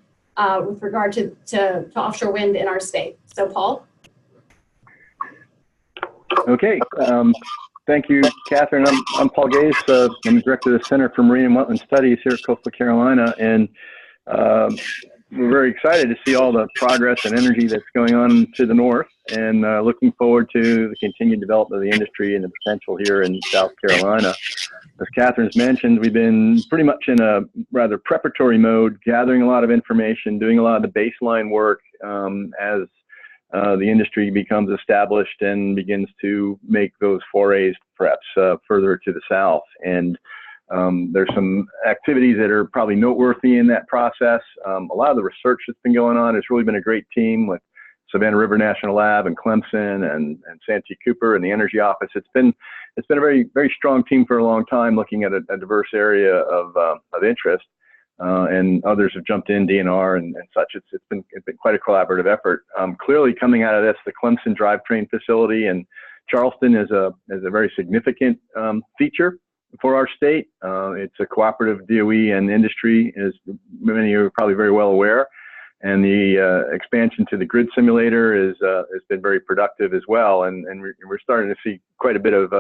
with regard to offshore wind in our state. So Paul? Okay. Thank you, Catherine. I'm Paul Gaze. I'm director of the Center for Marine and Wetland Studies here at Coastal Carolina, and we're very excited to see all the progress and energy that's going on to the north, and looking forward to the continued development of the industry and the potential here in South Carolina. As Catherine's mentioned, we've been pretty much in a rather preparatory mode, gathering a lot of information, doing a lot of the baseline work as the industry becomes established and begins to make those forays perhaps further to the south. And there's some activities that are probably noteworthy in that process. A lot of the research that's been going on has really been a great team with Savannah River National Lab and Clemson and Santee Cooper and the Energy Office. It's been a very, very strong team for a long time, looking at a diverse area of interest. And others have jumped in, DNR and such. It's been quite a collaborative effort. Clearly, coming out of this, the Clemson drivetrain facility in Charleston is a very significant feature for our state. It's a cooperative DOE and industry, as many of you are probably very well aware. And the expansion to the grid simulator has been very productive as well. And we're starting to see quite a bit of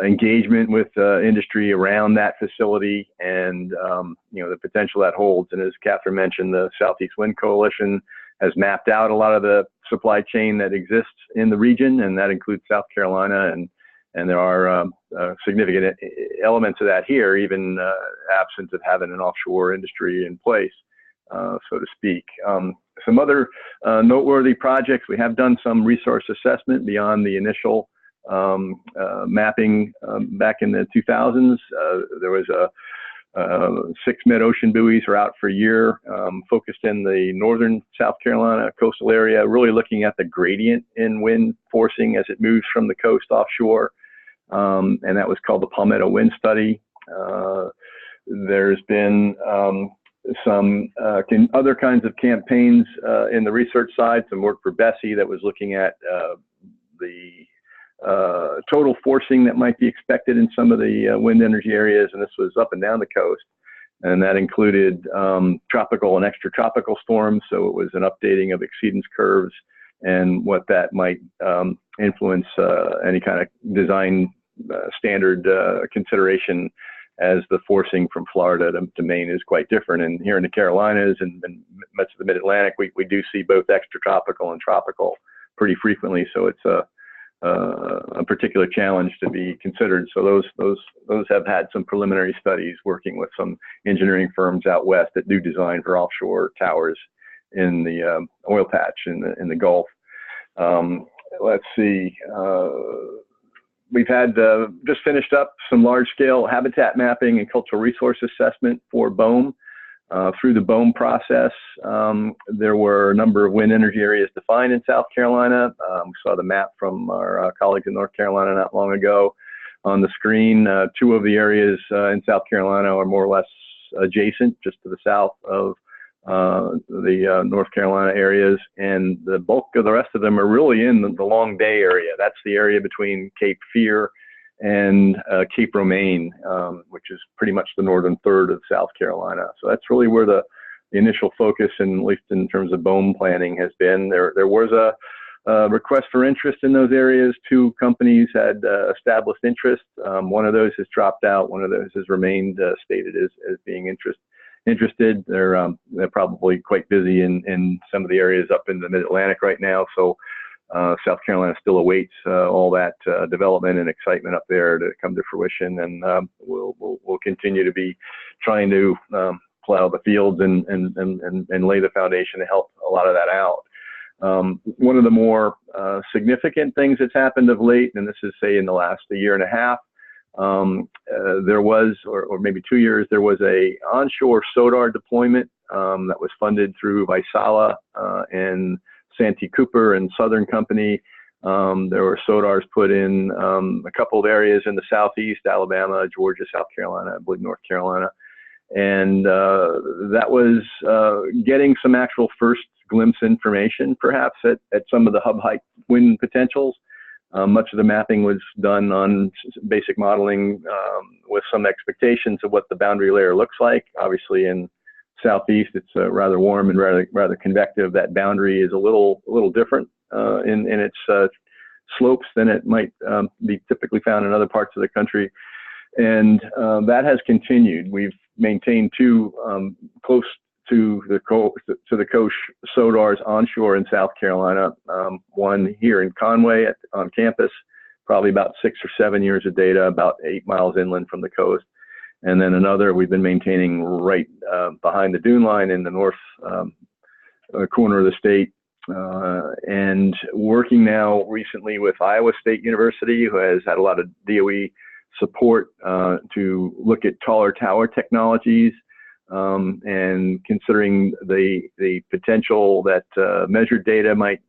engagement with industry around that facility, and the potential that holds. And as Catherine mentioned, the Southeast Wind Coalition has mapped out a lot of the supply chain that exists in the region, and that includes South Carolina, and there are significant elements of that here, even absent of having an offshore industry in place, so to speak. Some other noteworthy projects: we have done some resource assessment beyond the initial mapping back in the 2000s. There was 6 mid-ocean buoys are out for a year, focused in the northern South Carolina coastal area, really looking at the gradient in wind forcing as it moves from the coast offshore. And that was called the Palmetto Wind Study. There's been some other kinds of campaigns in the research side, some work for Bessie that was looking at the total forcing that might be expected in some of the wind energy areas, and this was up and down the coast, and that included tropical and extratropical storms. So it was an updating of exceedance curves and what that might influence any kind of design standard consideration, as the forcing from Florida to Maine is quite different. And here in the Carolinas and much of the Mid-Atlantic, we do see both extratropical and tropical pretty frequently. So it's a particular challenge to be considered. So those have had some preliminary studies working with some engineering firms out west that do design for offshore towers in the oil patch in the Gulf. Let's see. We've had just finished up some large-scale habitat mapping and cultural resource assessment for BOEM. Through the BOEM process, there were a number of wind energy areas defined in South Carolina. We saw the map from our colleagues in North Carolina not long ago on the screen. 2 of the areas in South Carolina are more or less adjacent, just to the south of the North Carolina areas, and the bulk of the rest of them are really in the Long Bay area. That's the area between Cape Fear and Cape Romaine, which is pretty much the northern third of South Carolina. So that's really where the initial focus, and at least in terms of BOEM planning, has been. There was a request for interest in those areas. 2 companies had established interest. One of those has dropped out. One of those has remained stated as being interested. They're probably quite busy in some of the areas up in the Mid-Atlantic right now. So South Carolina still awaits all that development and excitement up there to come to fruition, and we'll continue to be trying to plow the fields and lay the foundation to help a lot of that out. One of the more significant things that's happened of late, and this is say in the last year and a half, there was, or maybe 2 years, there was a onshore SODAR deployment that was funded through Vaisala and Santee Cooper and Southern Company. There were SODARs put in a couple of areas in the southeast, Alabama, Georgia, South Carolina, I believe North Carolina. And that was getting some actual first glimpse information, perhaps, at some of the hub height wind potentials. Much of the mapping was done on basic modeling with some expectations of what the boundary layer looks like. Obviously, in southeast, it's rather warm and rather convective. That boundary is a little different in its slopes than it might be typically found in other parts of the country. And that has continued. We've maintained two close to the coast SODARs onshore in South Carolina. One here in Conway on campus, probably about 6 or 7 years of data, about 8 miles inland from the coast. And then another we've been maintaining right behind the dune line in the north corner of the state. And working now recently with Iowa State University, who has had a lot of DOE support to look at taller tower technologies, and considering the potential that measured data might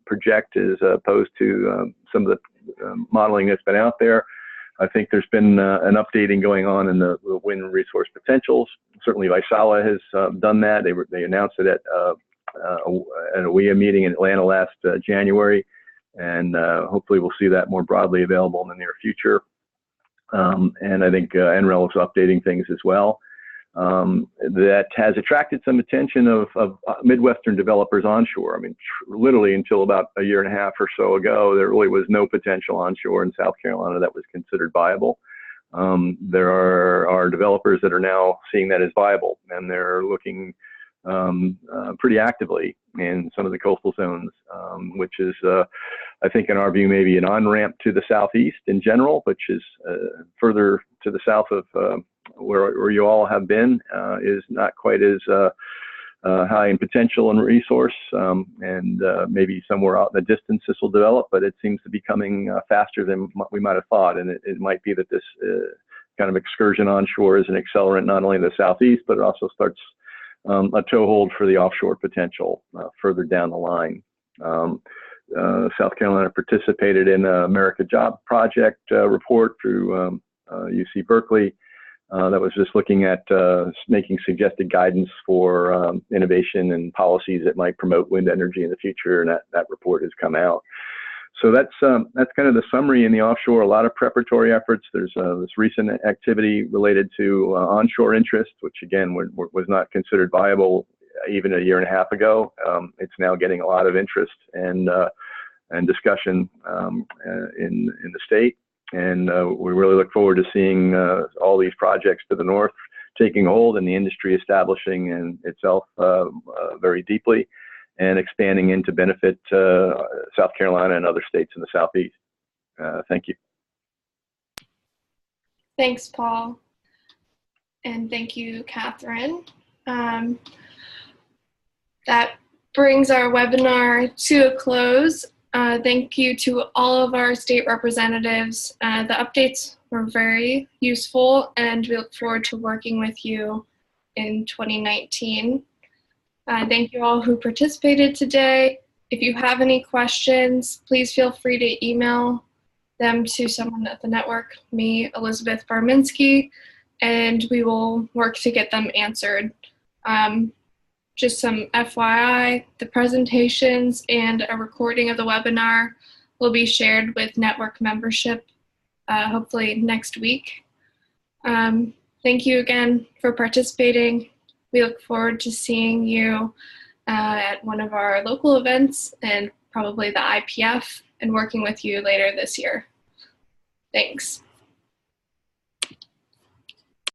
project as opposed to some of the modeling that's been out there. I think there's been an updating going on in the wind resource potentials. Certainly Vaisala has done that. They announced it at a WEA meeting in Atlanta last January, and hopefully we'll see that more broadly available in the near future. And I think NREL is updating things as well. That has attracted some attention of Midwestern developers onshore. I mean, literally until about a year and a half or so ago, there really was no potential onshore in South Carolina that was considered viable. There are developers that are now seeing that as viable, and they're looking pretty actively in some of the coastal zones, which is, I think in our view, maybe an on-ramp to the southeast in general, which is further to the south of where you all have been, is not quite as high in potential and resource, and maybe somewhere out in the distance this will develop, but it seems to be coming faster than we might have thought. And it might be that this kind of excursion onshore is an accelerant not only in the southeast, but it also starts a toehold for the offshore potential further down the line. South Carolina participated in America Job Project report through UC Berkeley that was just looking at making suggested guidance for innovation and policies that might promote wind energy in the future, and that report has come out. So that's kind of the summary in the offshore. A lot of preparatory efforts. There's this recent activity related to onshore interest, which again was not considered viable even a year and a half ago. It's now getting a lot of interest and discussion in the state, and we really look forward to seeing all these projects to the north taking hold and the industry establishing in itself very deeply, and expanding into benefit South Carolina and other states in the southeast. Thank you. Thanks, Paul. And thank you, Catherine. That brings our webinar to a close. Thank you to all of our state representatives. The updates were very useful, and we look forward to working with you in 2019. Thank you all who participated today. If you have any questions, please feel free to email them to someone at the network, me, Elizabeth Barminski, and we will work to get them answered. Just some FYI, the presentations and a recording of the webinar will be shared with network membership, hopefully next week. Thank you again for participating. We look forward to seeing you at one of our local events and probably the IPF, and working with you later this year. Thanks.